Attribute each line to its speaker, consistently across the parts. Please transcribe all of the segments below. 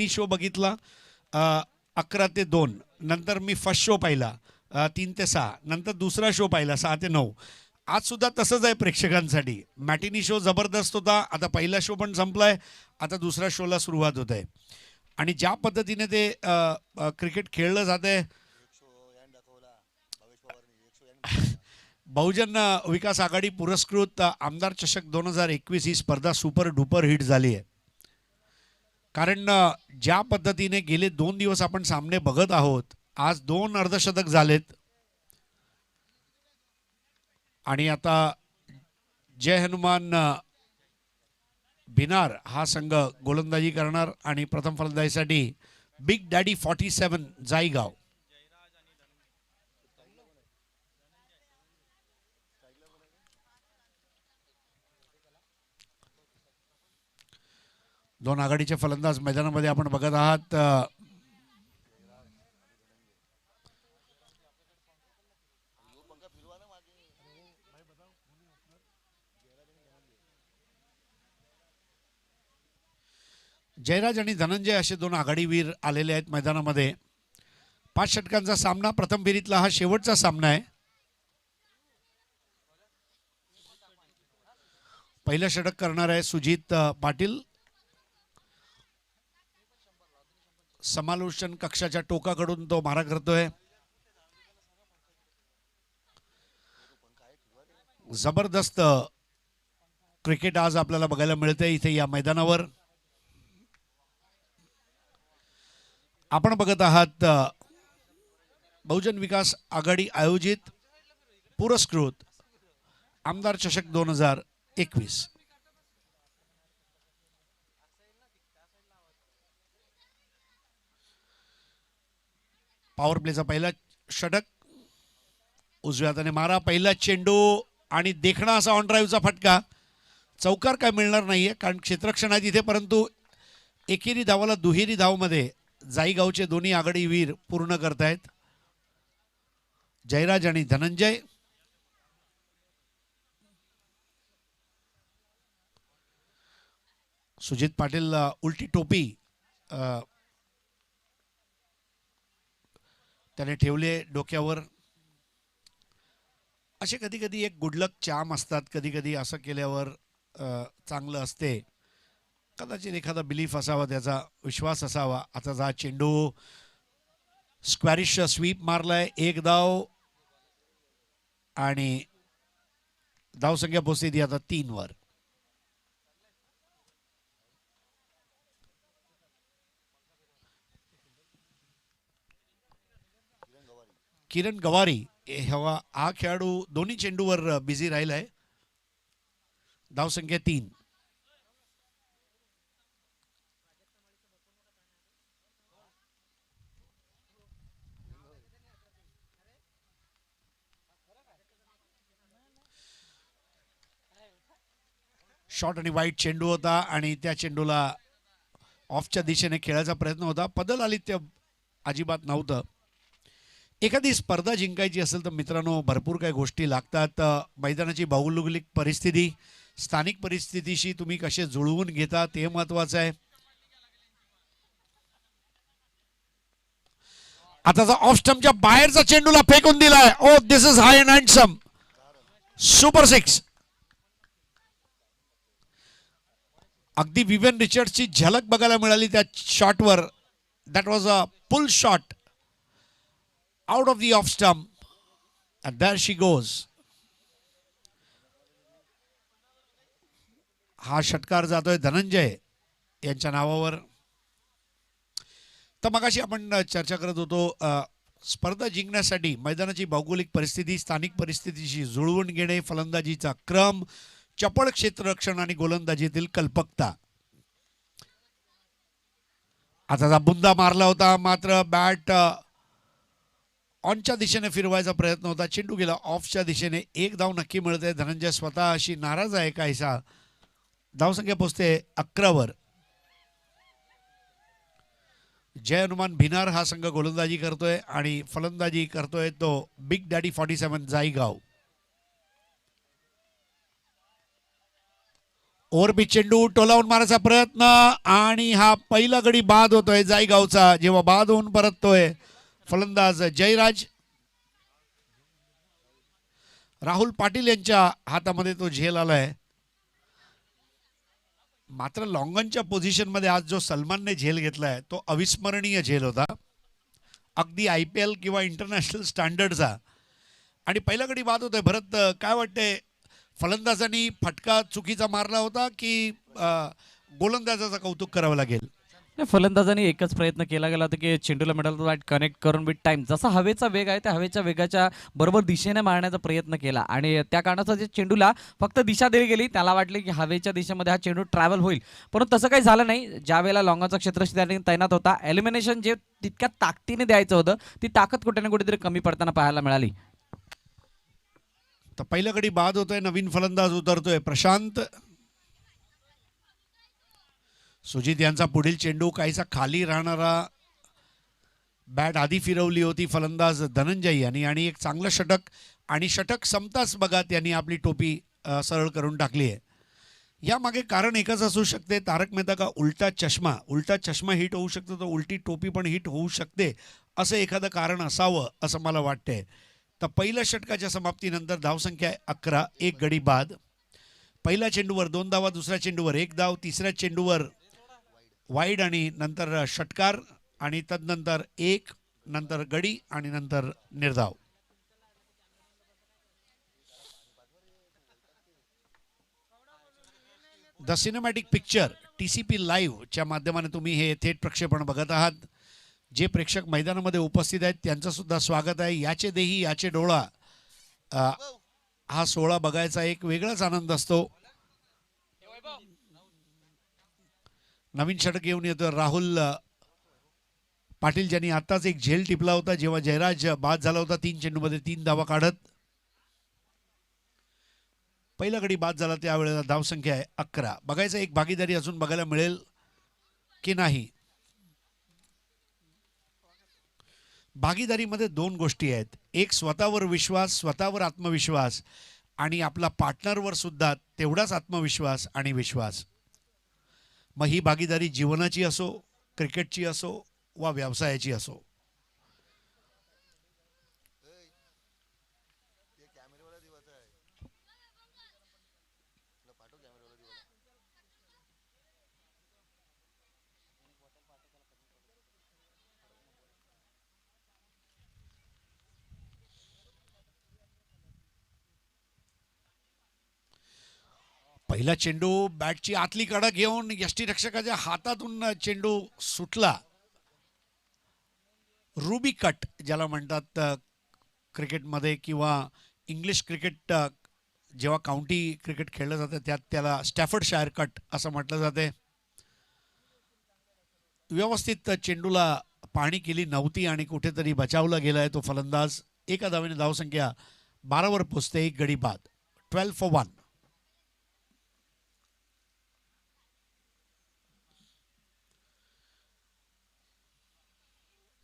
Speaker 1: Show बघितला 11 ते 2. नंतर मी फर्स्ट शो पाहिला 3 ते 6. नंतर दुसरा शो पाहिला 6 ते 9. आज सुद्धा तसंच आहे प्रेक्षकांसाठी. मॅटिनी शो जबरदस्त होता. आता पहिला शो पण संपलाय. आता दुसऱ्या शोला सुरुवात होत आहे. आणि ज्या पद्धतीने ते क्रिकेट खेळलं जातंय, बहुजन विकास आघाडी पुरस्कृत आमदार चषक 2021 ही स्पर्धा सुपर डुपर हिट झाली आहे. कारण ज्या पद्धतीने गेले 2 दिवस आपण सामने बघत आहोत, आज 2 अर्धशतक झालेत. आणि आता जय हनुमान भिनार हा संघ गोलंदाजी करणार आणि प्रथम फलंदाजीसाठी बिग डॅडी 47 जाईगाव. दोन आघाडीचे फलंदाज मैदानामध्ये आपण बघत आहात. जयराज आणि धनंजय असे दोन आघाडीवीर आलेले आहेत मैदानामध्ये. 5 षटकांचा सामना. प्रथम फेरीतला हा शेवटचा सामना आहे. पहिलं षटक करणार आहे सुजित पाटील. समालोचन कक्षाच्या टोकाकडून तो मारा करतोय. जबरदस्त क्रिकेट आज आपल्याला बघायला मिळते इथे या मैदानावर. आपण बघत आहात बहुजन विकास आघाडी आयोजित पुरस्कृत आमदार चषक 2021. पॉवर प्लेचा पहिला षटक. उजव्या हाताने मारा. पहिला चेंडू आणि देखणा असा ऑन ड्राईव्हचा फटका. चौकार काय मिळणार नाहीये कारण क्षेत्ररक्षण आहे तिथे, परंतु एकेरी धावाला दुहेरी धावमध्ये जाईगावचे दोन्ही आघाडी वीर पूर्ण करतायत. जयराज आणि धनंजय. सुजित पाटील उलटी टोपी त्याने ठेवले डोक्यावर. असे कधी कधी एक गुडलक चाम असतात. कधी कधी असं केल्यावर चांगलं असते. कदाचित एखादा बिलीफ असावा, त्याचा विश्वास असावा. आता हा चेंडू स्क्वॅरिश स्वीप मारलाय. 1 धाव आणि धावसंख्या पोहोचली ती आता 3 वर. किरण गवारी हा खेळाडू दोन्ही चेंडूवर बिझी राहिलाय. धावसंख्या 3. शॉर्ट आणि वाईट चेंडू होता आणि त्या चेंडूला ऑफच्या दिशेने खेळायचा प्रयत्न होता. पदल आलित्य अजिबात नव्हतं. एखादी स्पर्धा जिंकायची असेल तर मित्रांनो भरपूर काही गोष्टी लागतात. मैदानाची भौगोलिक परिस्थिती, स्थानिक परिस्थितीशी तुम्ही कसे जुळवून घेता ते महत्वाचं आहे. आता ऑफ स्टंपच्या बाहेरचा चेंडूला फेकून दिलाय. Oh this is high and handsome. Super 6. अगदी विवियन रिचर्ड्सची झलक बघायला मिळाली त्या शॉटवर. That was a pull shot out of the off stump and there she goes. हा षटकार जातोय धनंजय यांच्या नावावर. तर मगाशी आपण चर्चा करत होतो स्पर्धा जिंकण्यासाठी मैदानाची भौगोलिक परिस्थिती, स्थानिक परिस्थितीशी जुळवून घेणे, फलंदाजीचा क्रम, चपळ क्षेत्ररक्षण आणि गोलंदाजीतील कल्पकता. आता बुंदा मारला होता मात्र बॅट ऑनच्या दिशेने फिरवायचा प्रयत्न होता. चेंडू गेला ऑफच्या दिशेने. 1 धाव नक्की मिळते. धनंजय स्वतः अशी नाराज आहे काहीसा. धावसंख्या पोहोचते 11 वर. जय हनुमान भिनार हा संघ गोलंदाजी करतोय आणि फलंदाजी करतोय तो बिग डॅडी 47 जाईगाव. ओव्हरपिच चेंडू टोलावून मारायचा प्रयत्न आणि हा पहिला गडी बाद होतोय जायगावचा. जेव्हा बाद होऊन परततोय फलंदाज जयराज, राहुल पाटील यांच्या हातामध्ये तो झेल आलाय. मात्र लॉंगनच्या पोझिशनमध्ये आज जो सलमानने झेल घेतलाय तो अविस्मरणीय झेल होता, अगदी IPL किंवा इंटरनॅशनल स्टँडर्डचा. आणि पहिला गडी बाद होतोय. भरत, काय वाटतंय, फलंदाजांनी फटका चुकीचा मारला होता की गोलंदाजाचं कौतुक करावं लागेल?
Speaker 2: फलंदाजांनी एकच प्रयत्न केला गेला होता की चेंडूला मिडल टू बॅट कनेक्ट करून विथ टाइम जसा हवेचा वेग आहे त्या हवेच्या वेगाच्या बरोबर दिशेने मारण्याचा प्रयत्न केला आणि त्या कारणाचा जे चेंडूला फक्त दिशा दिली गेली. त्याला वाटले की हवेच्या दिशेमध्ये हा चेंडू ट्रॅव्हल होईल, परंतु तसं काही झालं नाही. ज्या वेळेला लॉंगाचा क्षेत्ररक्षक त्या ठिकाणी तैनात होता, एलिमिनेशन जे तितक्या ताकदीने द्यायचं होतं ती ताकद कुठे ना कुठेतरी कमी पडताना पाहायला मिळाली.
Speaker 1: तर पहिला गडी बाद होतोय. नवीन फलंदाज उतरतोय प्रशांत. सुजित यांचा पुढील चेंडू काहीसा खाली राहणारा, बॅट आधी फिरवली होती फलंदाज धनंजय यांनी आणि एक चांगलं षटक. आणि षटक संपताच बघा त्यांनी आपली टोपी सरळ करून टाकली आहे. यामागे कारण एकच असू शकते, तारक मेहता का उलटा चष्मा. उलटा चष्मा हिट होऊ शकतो तर उलटी टोपी पण हिट होऊ शकते, असं एखादं कारण असावं असं मला वाटतंय. तर पहिल्या षटकाच्या समाप्तीनंतर धावसंख्या आहे 11, एक गडी बाद. पहिल्या चेंडूवर 2 धावा, दुसऱ्या चेंडूवर 1 धाव, तिसऱ्या चेंडूवर वाईड आणि नंतर षटकार आणि तदनंतर 1, नंतर गडी आणि नंतर निर्धाव. द सिनेमॅटिक पिक्चर TCP लाईव्हच्या माध्यमाने तुम्ही हे थेट प्रक्षेपण बघत आहात. जे प्रेक्षक मैदानामध्ये उपस्थित आहेत त्यांचं सुद्धा स्वागत आहे. याचे देही याचे डोळा हा सोहळा बघायचा एक वेगळाच आनंद असतो. नवीन षटक घेऊन येतो राहुल पाटील, ज्यांनी आताच एक झेल टिपला होता जेव्हा जयराज बाद झाला होता 3 चेंडूमध्ये 3 धावा काढत. पहिला गडी बाद झाला त्यावेळेला धावसंख्या आहे 11. बघायचं एक भागीदारी अजून बघायला मिळेल की नाही. भागीदारीमध्ये 2 गोष्टी आहेत, एक स्वतःवर विश्वास, स्वतःवर आत्मविश्वास आणि आपला पार्टनरवर सुद्धा तेवढाच आत्मविश्वास आणि विश्वास. मग ही भागीदारी जीवनाची असो, क्रिकेटची असो वा व्यवसायाची असो. पहिला चेंडू बॅटची आतली कडा घेऊन यष्टीरक्षकाच्या हातातून चेंडू सुटला. रुबी कट ज्याला म्हणतात क्रिकेटमध्ये किंवा इंग्लिश क्रिकेट जेव्हा काउंटी क्रिकेट खेळलं जातं त्यात त्याला स्टॅफर्डशायर कट असं म्हटलं जाते. व्यवस्थित चेंडूला पाहणी केली नव्हती आणि कुठेतरी बचावला गेलाय तो फलंदाज. एका धावेने धावसंख्या 12 वर पोचते, एक गडी बाद. 12 for 1.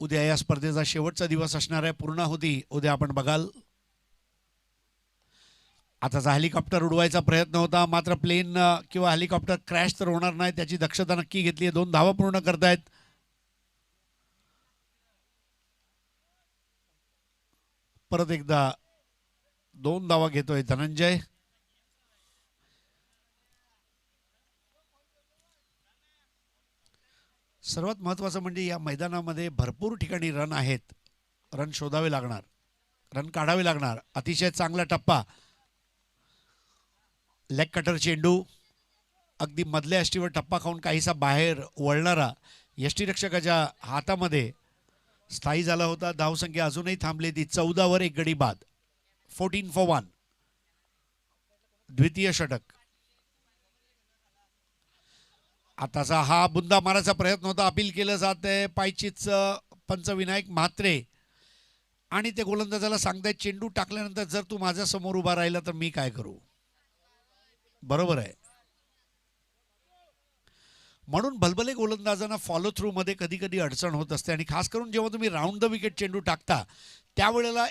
Speaker 1: उद्या या स्पर्धेचा शेवटचा दिवस असणार आहे. पूर्णाहुती उद्या आपण बघाल. आताचा हेलिकॉप्टर उडवायचा प्रयत्न होता, मात्र प्लेन किंवा हेलिकॉप्टर क्रॅश तर होणार नाही त्याची दक्षता नक्की घेतली आहे. 2 धावा पूर्ण करतायत. परत एकदा 2 धावा घेतोय धनंजय. सर्वात महत्त्वाचं म्हणजे या मैदानामध्ये भरपूर ठिकाणी रन आहेत. रन शोधावे लागणार, रन काढावे लागणार. अतिशय चांगला टप्पा, लेग कटर चेंडू अगदी मधल्या यष्टीवर टप्पा खाऊन काहीसा बाहेर वळणारा यष्टीरक्षकाच्या हातामध्ये स्थायी झाला होता. धावसंख्या अजूनही थांबली ती 14 वर, एक गडी बाद. 14 for 1. द्वितीय षटक. आताचा हा बुंदा मारायचा प्रयत्न होता, अपील केलं जात आहे पायचीच पंच विनायक म्हात्रे आणि ते गोलंदाजाला सांगतायत चेंडू टाकल्यानंतर जर तू माझ्या समोर उभा राहिला तर मी काय करू. बरोबर आहे. म्हणून भलभले गोलंदाजांना फॉलो थ्रू मध्ये कधी कधी अडचण होत असते आणि खास करून जेव्हा तुम्ही राऊंड द विकेट चेंडू टाकता त्यावेळेला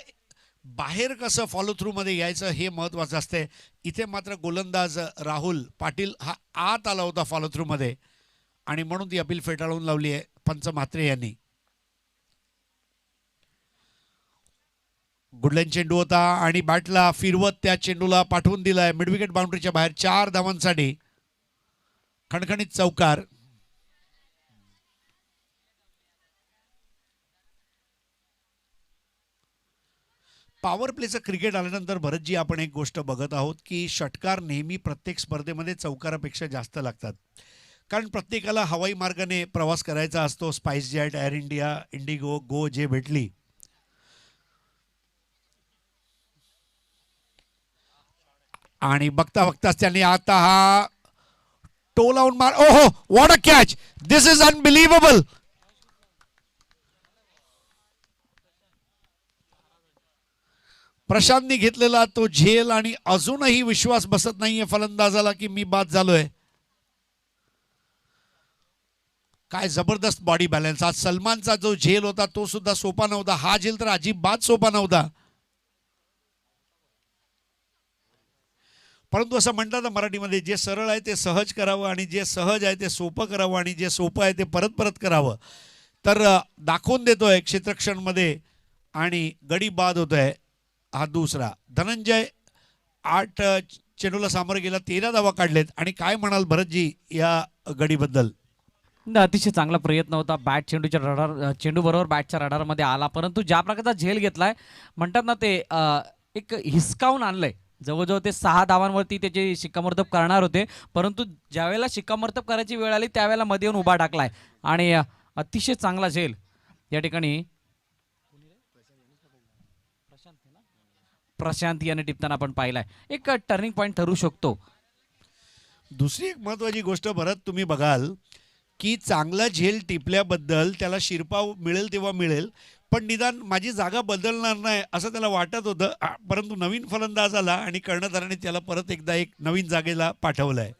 Speaker 1: बाहेर कसं फॉलो थ्रू मध्ये यायचं हे महत्त्वाचं असते. इथे मात्र गोलंदाज राहुल पाटील हा आत आला होता फॉलो थ्रू मध्ये आणि म्हणून ती अपील फेटाळून लावली आहे पंच म्हात्रे यांनी. गुडलाईन चेंडू होता आणि बॅटला फिरवत त्या चेंडूला पाठवून दिलाय मिडविकेट बाउंड्रीच्या बाहेर 4 धावांसाठी. खणखणीत चौकार. पॉवर प्लेचं क्रिकेट आल्यानंतर भरतजी आपण एक गोष्ट बघत आहोत की षटकार नेहमी प्रत्येक स्पर्धेमध्ये चौकारापेक्षा जास्त लागतात. कारण प्रत्येकाला हवाई मार्गाने प्रवास करायचा असतो. SpiceJet, Air India, IndiGo, Go जे भेटली. आणि बघता बघताच त्यांनी आता हा टो लावून मार. ओहो, what a catch. This is unbelievable. प्रशांतने घेतलेला तो झेल आणि अजूनही विश्वास बसत नाहीये फलंदाजाला की मी बाद झालोय. काय जबरदस्त बॉडी बॅलन्स. आज सलमानचा जो झेल होता तो सुद्धा सोपा नव्हता. हा झेल तर अजिबात सोपा नव्हता. परंतु असं म्हणतात ना मराठीमध्ये, जे सरळ आहे ते सहज करावं आणि जे सहज आहे ते सोपं करावं आणि जे सोपं आहे ते परत परत करावं. तर दाखवून देतोय क्षेत्ररक्षणमध्ये आणि गडी बाद होतोय हा दुसरा. धनंजय 8 चेंडूला सामोरे गेला, 13 धावा काढलेत. आणि काय म्हणाल भरतजी या गडीबद्दल?
Speaker 2: अतिशय चांगला प्रयत्न होता. बॅट चेंडूच्या रडार, चेंडू बरोबर बॅटच्या रडारमध्ये आला, परंतु ज्या प्रकारचा झेल घेतलाय म्हणतात ना ते एक हिसकावून आणलंय. जवळजवळ ते 6 धावांवरती त्याचे शिक्कामोर्तब करणार होते, परंतु ज्यावेळेला शिक्कामोर्तब करायची वेळ आली त्यावेळेला मध्ये येऊन उभा टाकलाय आणि अतिशय चांगला झेल या ठिकाणी प्रशांत याने टिपताना आपण पाहिलाय. एक टर्निंग पॉईंट ठरू शकतो.
Speaker 1: दुसरी एक महत्वाची गोष्ट भरत, तुम्ही बघाल की चांगला झेल टिपल्याबद्दल त्याला शिरपाव मिळेल तेव्हा मिळेल, पण निदान माझी जागा बदलणार नाही असं त्याला वाटत होतं. परंतु नवीन फलंदाज आला आणि कर्णधाराने त्याला परत एकदा एक नवीन जागेला पाठवलंय.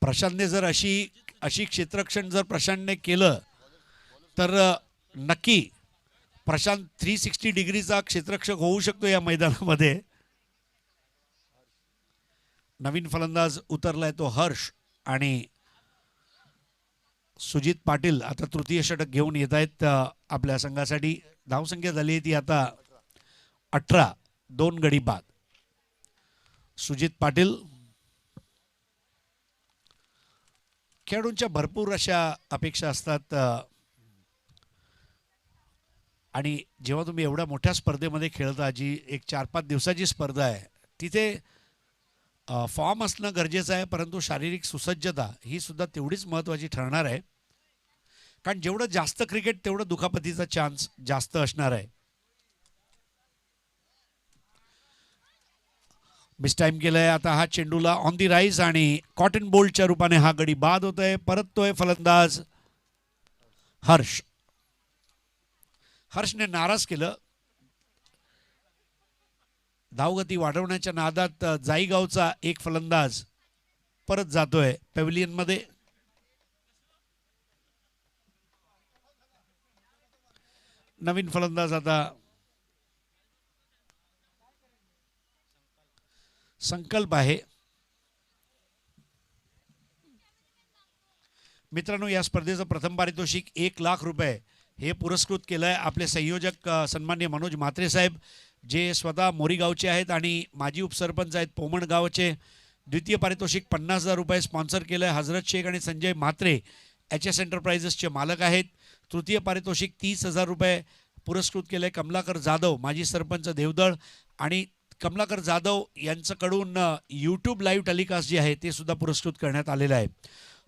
Speaker 1: प्रशांतने जर अशी क्षेत्ररक्षण जर प्रशांतने केलं तर नक्की प्रशांत 360 डिग्रीचा क्षेत्ररक्षक होऊ शकतो या मैदानामध्ये. नवीन फलंदाज उतरलाय तो हर्ष आणि सुजित पाटील आता तृतीय षटक घेऊन येत आहेत आपल्या संघासाठी. धावसंख्या झाली आहे ती आता 18, 2 गडी बाद. सुजित पाटील खेळाडूंच्या भरपूर अशा अपेक्षा असतात आणि जेव्हा तुम्ही एवढ्या मोठ्या स्पर्धेमध्ये खेळता, जी एक 4-5 दिवसाची स्पर्धा आहे, तिथे फॉर्म असणं गरजेचं आहे, परंतु शारीरिक सुसज्जता ही सुद्धा तेवढीच महत्त्वाची ठरणार आहे. कारण जेवढं जास्त क्रिकेट तेवढं दुखापतीचा चान्स जास्त असणार आहे. मिस टाइम केलंय आता हा चेंडूला ऑन दी राईज आणि कॉटन बोल्टच्या रूपाने हा गडी बाद होतोय. परततोय फलंदाज हर्ष. हर्षने नाराज केलं. धावगती वाढवण्याच्या नादात जाईगावचा एक फलंदाज परत जातोय पॅव्हिलियन मध्ये. नवीन फलंदाज आता संकल्प आहे. मित्रांनो, या स्पर्धेचं प्रथम पारितोषिक 1 लाख रुपये हे पुरस्कृत केलं आहे आपले संयोजक सन्मान्य मनोज म्हात्रे साहेब, जे स्वतः मोरीगावचे आहेत आणि माजी उपसरपंच आहेत पोमण गावचे. द्वितीय पारितोषिक 50,000 रुपये स्पॉन्सर केलं आहे हजरत शेख आणि संजय म्हात्रे HS एंटरप्राइजेसचे मालक आहेत. तृतीय पारितोषिक 30,000 रुपये पुरस्कृत केलं आहे कमलाकर जाधव, माजी सरपंच देवदळ. आणि कमलाकर जाधव यांच्याकडून यूट्यूब लाईव्ह टेलिकास्ट जे आहे ते सुद्धा पुरस्कृत करण्यात आलेलं आहे.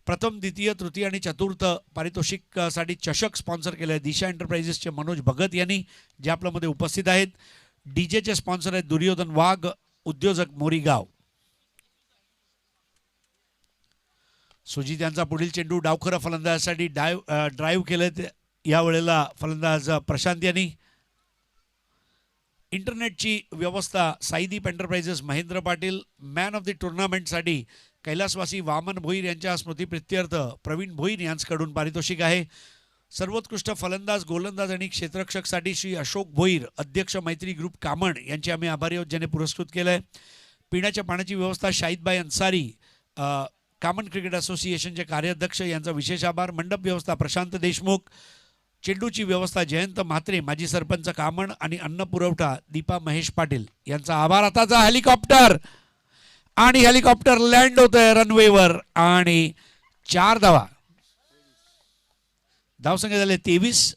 Speaker 1: प्रथम, द्वितीय, तृतीय आणि चतुर्थ पारितोषिकसाठी चषक स्पॉन्सर केलं आहे दिशा एंटरप्राइजेसचे मनोज भगत यांनी, जे आपल्यामध्ये उपस्थित आहेत. डीजेचे स्पॉन्सर आहेत दुर्योधन वाघ, उद्योजक मोरीगाव. सुजित यांचा पुढील चेंडू डावखरा फलंदाजासाठी ड्राईव्ह केलं यावेळेला फलंदाज प्रशांत यांनी. इंटरनेटची व्यवस्था Saideep enterprises Mahendra Patil. Man of the टुर्नामेंटसाठी कैलासवासी वामन भोईर यांच्या स्मृतिप्रित्यर्थ प्रवीण भोईर यांच्याकडून पारितोषिक आहे. सर्वोत्कृष्ट फलंदाज, गोलंदाज आणि क्षेत्ररक्षकसाठी श्री अशोक भोईर, अध्यक्ष मैत्री ग्रुप कामण यांचे आम्ही आभारी आहोत ज्याने पुरस्कृत केलं आहे. पिण्याच्या पाण्याची व्यवस्था शाहिदबाई अन्सारी, कामन क्रिकेट असोसिएशनचे कार्याध्यक्ष यांचा विशेष आभार. मंडप व्यवस्था प्रशांत देशमुख, चेंडूची व्यवस्था जयंत म्हात्रे, माजी सरपंच कामण आणि अन्न पुरवठा दीपा महेश पाटील यांचा आभार. आताचा हेलिकॉप्टर आणि हेलिकॉप्टर लँड होतोय रनवेवर आणि 4 धावा. धावसंख्या झाले 23.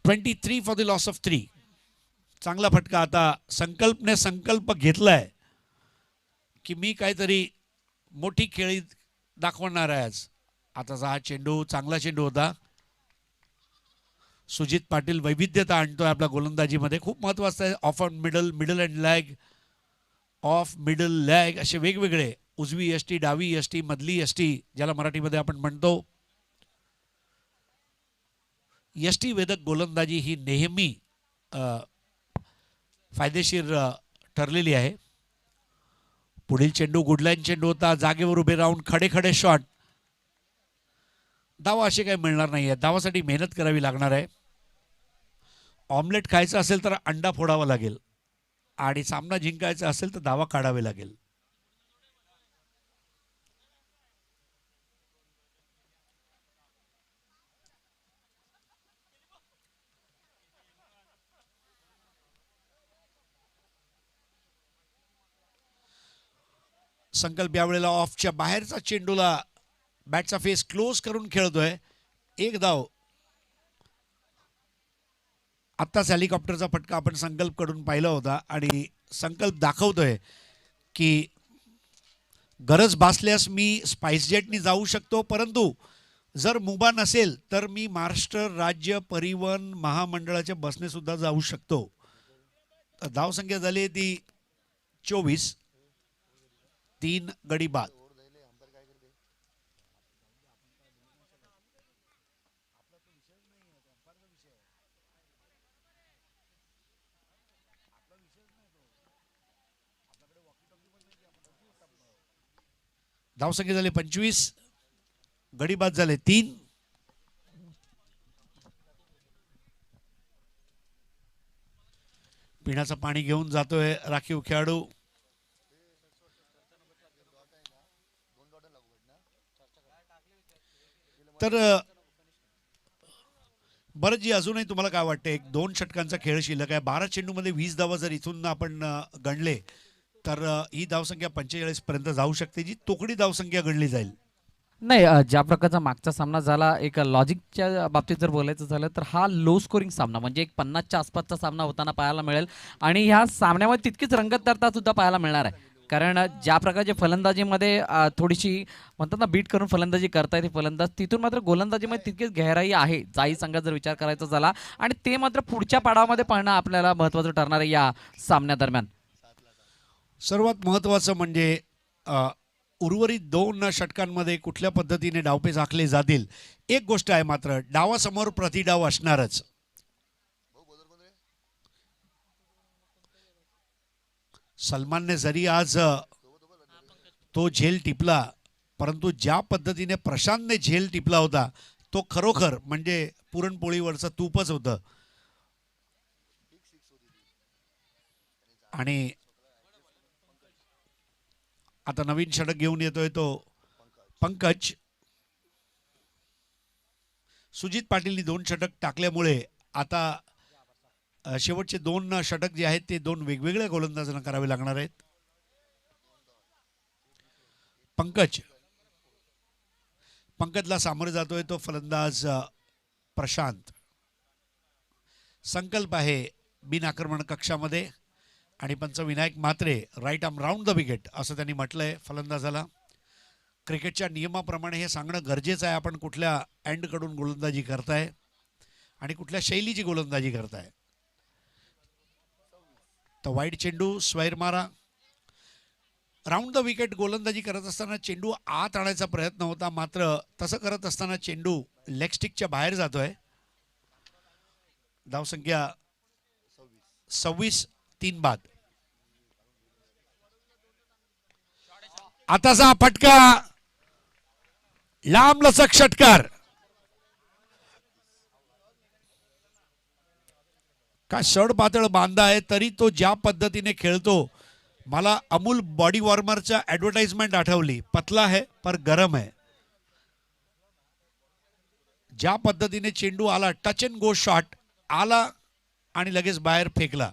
Speaker 1: (23 फॉर द लॉस ऑफ 3). चांगला फटका. आता संकल्पने संकल्प घेतलाय की मी काहीतरी मोठी खेळी दाखवणार आहे आज. आताचा हा चेंडू चांगला चेंडू होता. सुजित पाटील वैविध्यता आणतोय आपल्या गोलंदाजीमध्ये, खूप महत्त्वाचं आहे. Of on middle, middle and lag, of middle lag असे वेगवेगळे, उजवी यष्टी, डावी यष्टी, मधली यष्टी ज्याला मराठीमध्ये आपण म्हणतो. यष्टी वेधक गोलंदाजी ही नेहमी फायदेशीर ठरलेली आहे. पुढील चेंडू गुडलाईन चेंडू होता. जागेवर उभे राहून खडे खडे शॉट. धावा असे काही मिळणार नाही आहे. धावासाठी मेहनत करावी लागणार आहे. ऑमलेट खायचं असेल तर अंडा फोडावा लागेल आणि सामना जिंकायचा असेल तर धावा काढावे लागेल. संकल्प यावेळेला ऑफच्या बाहेरचा चेंडूला बॅटचा फेस क्लोज करून खेळतोय. 1 धाव. आत्ताच हेलिकॉप्टरचा फटका आपण संकल्प कडून पाहिला होता आणि संकल्प दाखवतोय की गरज भासल्यास मी स्पाइस जेटनी जाऊ शकतो, परंतु जर मुभा नसेल तर मी महाराष्ट्र राज्य परिवहन महामंडळाच्या बसने सुद्धा जाऊ शकतो. धावसंख्या झाली ती 24. 3 गडी बाद. धावसंख्या झाले 25. गडी बाद झाले 3. पिण्याचं पाणी घेऊन जातोय राखीव खेळाडू. तर बरं जी, अजूनही तुम्हाला काय वाटतं, 1-2 षटकांचा खेळ शिल्लक आहे. 12 चेंडूमध्ये 20 धावा जर इथून आपण गणले तर ही धावसंख्या 45 पर्यंत जाऊ शकते, जी तोकडी धावसंख्या गणली जाईल.
Speaker 2: नाही, ज्या प्रकारचा मागचा सामना झाला, एक लॉजिकच्या बाबतीत जर बोलायचं झालं तर हा लो स्कोरिंग सामना म्हणजे एक 50च्या आसपासचा सामना होताना पाहायला मिळेल आणि ह्या सामन्यामध्ये तितकीच रंगतदारता सुद्धा पाहायला मिळणार आहे. कारण ज्या प्रकारच्या फलंदाजीमध्ये थोडीशी म्हणतात ना बीट करून फलंदाजी करता येते फलंदाज, तिथून मात्र गोलंदाजीमध्ये तितकीच गहराई आहे जाई संघात जर विचार करायचा झाला, आणि ते मात्र पुढच्या पाडावामध्ये पाहणं आपल्याला महत्त्वाचं ठरणार आहे या सामन्यादरम्यान.
Speaker 1: सर्वात महत्त्वाचं म्हणजे उर्वरित 2 षटकांमध्ये कुठल्या पद्धतीने डावपेच आखले जातील. एक गोष्ट आहे मात्र, डावासमोर प्रतिडाव असणारच. सलमानने जरी आज तो झेल टिपला, परंतु ज्या पद्धतीने प्रशांतने झेल टिपला होता तो खरोखर म्हणजे पुरणपोळीवरचं तूपच होतं. आणि आता नवीन षटक घेऊन येतोय तो पंकज. सुजित पाटीलनी 2 षटक टाकल्यामुळे आता शेवटचे 2 षटक जे आहेत ते 2 वेगवेगळ्या गोलंदाजांना करावे लागणार आहेत. पंकजला सामोरे जातोय तो फलंदाज प्रशांत. संकल्प आहे बिन आक्रमण कक्षामध्ये आणि पंच Vinayak Mhatre right arm round the wicket असं त्यांनी म्हटलंय फलंदाजाला. क्रिकेटच्या नियमाप्रमाणे हे सांगणं गरजेचं आहे, आपण कुठल्या एंडकडून गोलंदाजी करताय आणि कुठल्या शैलीची गोलंदाजी करताय. तर वाईड चेंडू, स्वैर मारा. राऊंड द विकेट गोलंदाजी करत असताना चेंडू आत आणायचा प्रयत्न होता, मात्र तसं करत असताना चेंडू लेग स्टिकच्या बाहेर जातोय. धावसंख्या 26. 3 बाद. आताचा फटका लांब लचक षटकार. काय सड पातळ बांधा आहे तरी तो ज्या पद्धतीने खेळतो. मला अमूल बॉडी वॉर्मरच्या ॲडव्हर्टाइजमेंट आठवली. पतला है पर गरम है. ज्या पद्धतीने चेंडू आला, टच अँड गो शॉट आला आणि लगेच बाहेर फेकला.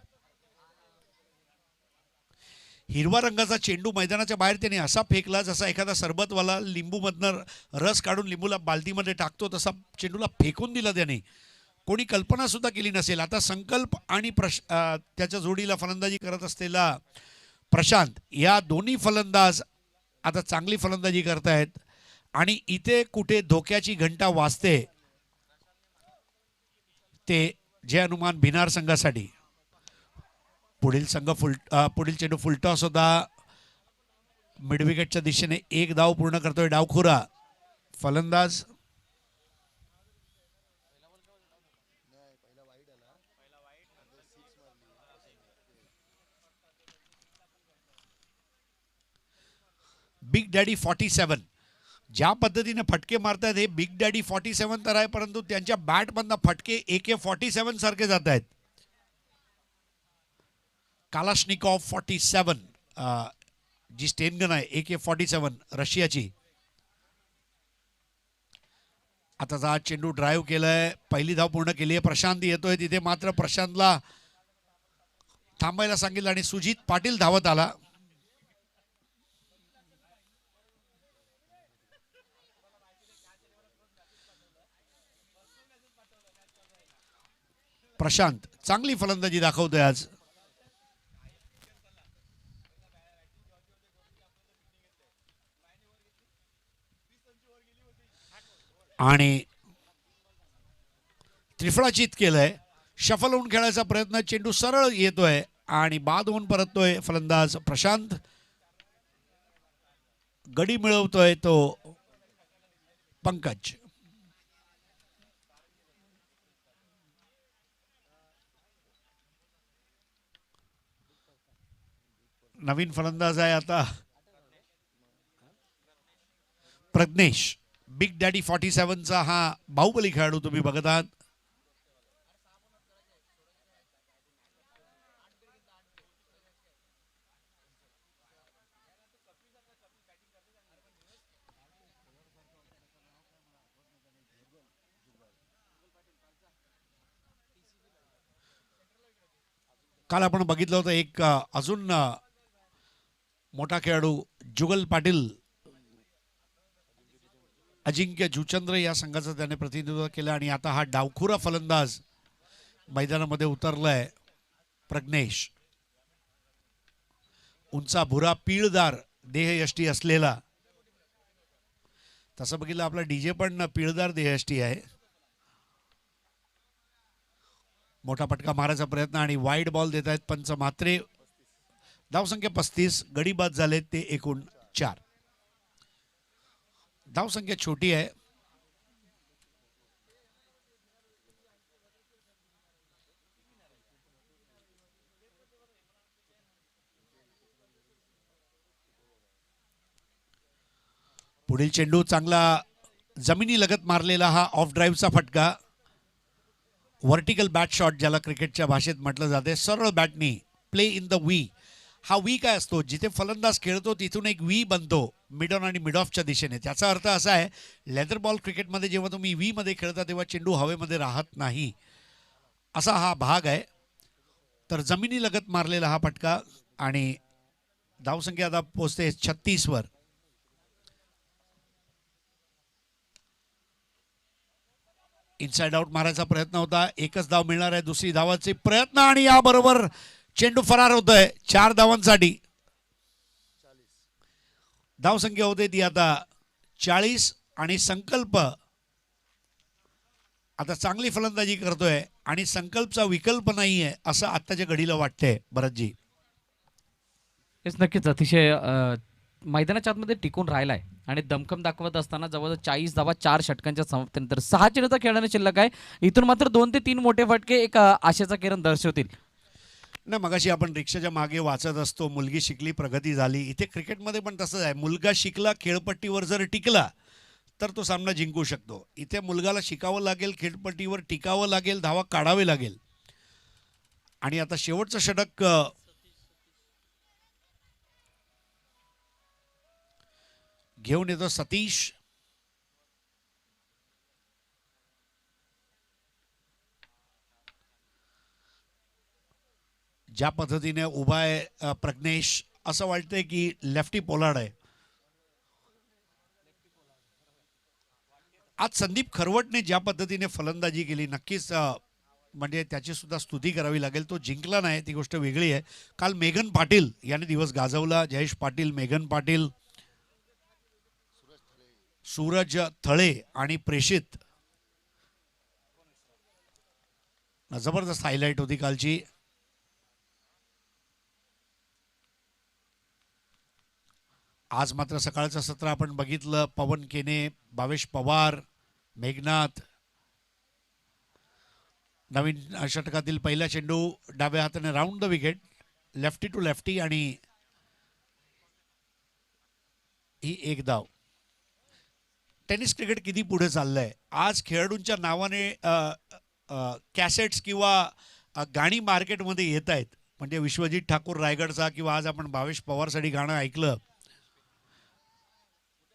Speaker 1: हिरवा रंगाचा चेंडू मैदानाच्या बाहेर त्याने असा फेकला जसा एखादा सरबतवाला लिंबूमधनं रस काढून लिंबूला बाल्टीमध्ये टाकतो तसा चेंडूला फेकून दिला त्याने. कोणी कल्पना सुद्धा केली नसेल. आता संकल्प आणि त्याच्या जोडीला फलंदाजी करत असलेला प्रशांत, या दोन्ही फलंदाज आता चांगली फलंदाजी करतायत आणि इथे कुठे धोक्याची घंटा वाजते ते जय हनुमान भिनार संघासाठी. पुढील चेंडू फुलटॉस होता. मिडविकेटच्या दिशेने एक धाव पूर्ण करतोय डावखुरा फलंदाज. बिग डॅडी 47 ज्या पद्धतीने फटके मारतात हे बिग डॅडी 47 तर आहे, परंतु त्यांच्या बॅटमधनं फटके AK-47 सारखे जात आहेत. कालाश्निकॉव 47 जी स्टेनगन आहे AK-47 रशियाची. आता हा चेंडू ड्राईव्ह केलाय. पहिली धाव पूर्ण केली आहे. प्रशांत येतोय तिथे, मात्र प्रशांतला थांबायला सांगितलं आणि सुजित पाटील धावत आला. प्रशांत चांगली फलंदाजी दाखवतोय आज. आणि त्रिफळाचित केलंय. शफल होऊन खेळायचा प्रयत्न. चेंडू सरळ येतोय आणि बाद होऊन परततोय फलंदाज प्रशांत. गडी मिळवतोय तो पंकज. नवीन फलंदाज आहे आता प्रज्ञेश. बिग डॅडी 47चा हा बाहुबली खेळाडू तुम्ही बघत आहात. काल आपण बघितलं होतं एक अजून मोठा खेळाडू जुगल पाटील, अजिंक्य जुचंद्र या संघाचं त्याने प्रतिनिधित्व केलं आणि आता हा डावखुरा फलंदाज मैदानामध्ये उतरलाय प्रज्ञेश. उंचा भुरा पिळदार देहयष्टी असलेला. तसं बघितलं आपला डीजे पण पिळदार देहयष्टी आहे. मोठा फटका मारायचा प्रयत्न आणि वाईड बॉल देत आहेत पंच म्हात्रे. धावसंख्या 35. गडी बाद झाले ते एकूण 4. धावसंख्या छोटी आहे. पुढील चेंडू चांगला जमिनी लगत मारलेला हा ऑफ ड्राईव्हचा फटका. व्हर्टिकल बॅट शॉट ज्याला क्रिकेटच्या भाषेत म्हटलं जाते. सरळ बॅटनी प्ले इन द वी. हा वी काय असतो, जिथे फलंदाज खेळतो तिथून एक वी बनतो मिड ऑन आणि मिड ऑफच्या दिशेने. त्याचा अर्थ असा आहे लेदर बॉल क्रिकेटमध्ये जेव्हा तुम्ही वी मध्ये खेळता तेव्हा चेंडू हवेमध्ये राहत नाही, असा हा भाग आहे. तर जमिनी लगत मारलेला हा फटका आणि धावसंख्या आता पोहोचते 36 वर. इनसाइड आउट मारायचा प्रयत्न होता. एकच धाव मिळणार आहे. दुसरी धावाचे प्रयत्न आणि याबरोबर चेंडू फरार होतोय 4 धावांसाठी. धावसंख्या होते ती आता 40 आणि संकल्प आता चांगली फलंदाजी करतोय आणि संकल्पचा विकल्प नाहीये असं आत्ताच्या घडीला वाटतंय भरतजी.
Speaker 2: हेच नक्कीच अतिशय मैदानाच्या आतमध्ये टिकून राहिलाय आणि दमखम दाखवत असताना जवळजवळ 40 धावा 4 षटकांच्या समाप्तीनंतर 6 चेंडूचा खेळण्याने शिल्लक आहे. इथून मात्र 2 ते 3 मोठे फटके एक आशेचा किरण दर्शवतील.
Speaker 1: ना मगाशी आपण रिक्षाच्या मागे वाचत असतो, मुलगी शिकली प्रगती झाली. इथे क्रिकेटमध्ये पण तसंच आहे. मुलगा शिकला, खेळपट्टीवर जर टिकला तर तो सामना जिंकू शकतो. इथे मुलगाला शिकावं लागेल, खेळपट्टीवर टिकावं लागेल, धावा काढावे लागेल. आणि आता शेवटचं षटक घेऊन येतो सतीश. ज्या पद्धतीने उभा आहे प्रज्ञेश, असं वाटतंय की लेफ्टी पोलार्ड आहे. आज संदीप खरवटने ज्या पद्धतीने फलंदाजी केली, नक्कीच म्हणजे त्याची सुद्धा स्तुती करावी लागेल. तो जिंकला नाही ती गोष्ट वेगळी आहे. काल मेघन पाटील याने दिवस गाजवला. जयेश पाटील, मेघन पाटील, सूरज थळे आणि प्रेषित, जबरदस्त हायलाइट होती कालची. आज मात्र सकाळचं सत्र आपण बघितलं. पवन केने, भावेश पवार, मेघनाथ. नवीन षटकातील पहिला चेंडू डाव्या हाताने round the wicket, lefty to lefty, आणि ही एक धाव. टेनिस क्रिकेट किती पुढे चाललंय. आज खेळाडूंच्या नावाने कॅसेट्स किंवा गाणी मार्केटमध्ये येत आहेत. म्हणजे विश्वजित ठाकूर रायगडचा, किंवा आज आपण भावेश पवारसाठी गाणं ऐकलं.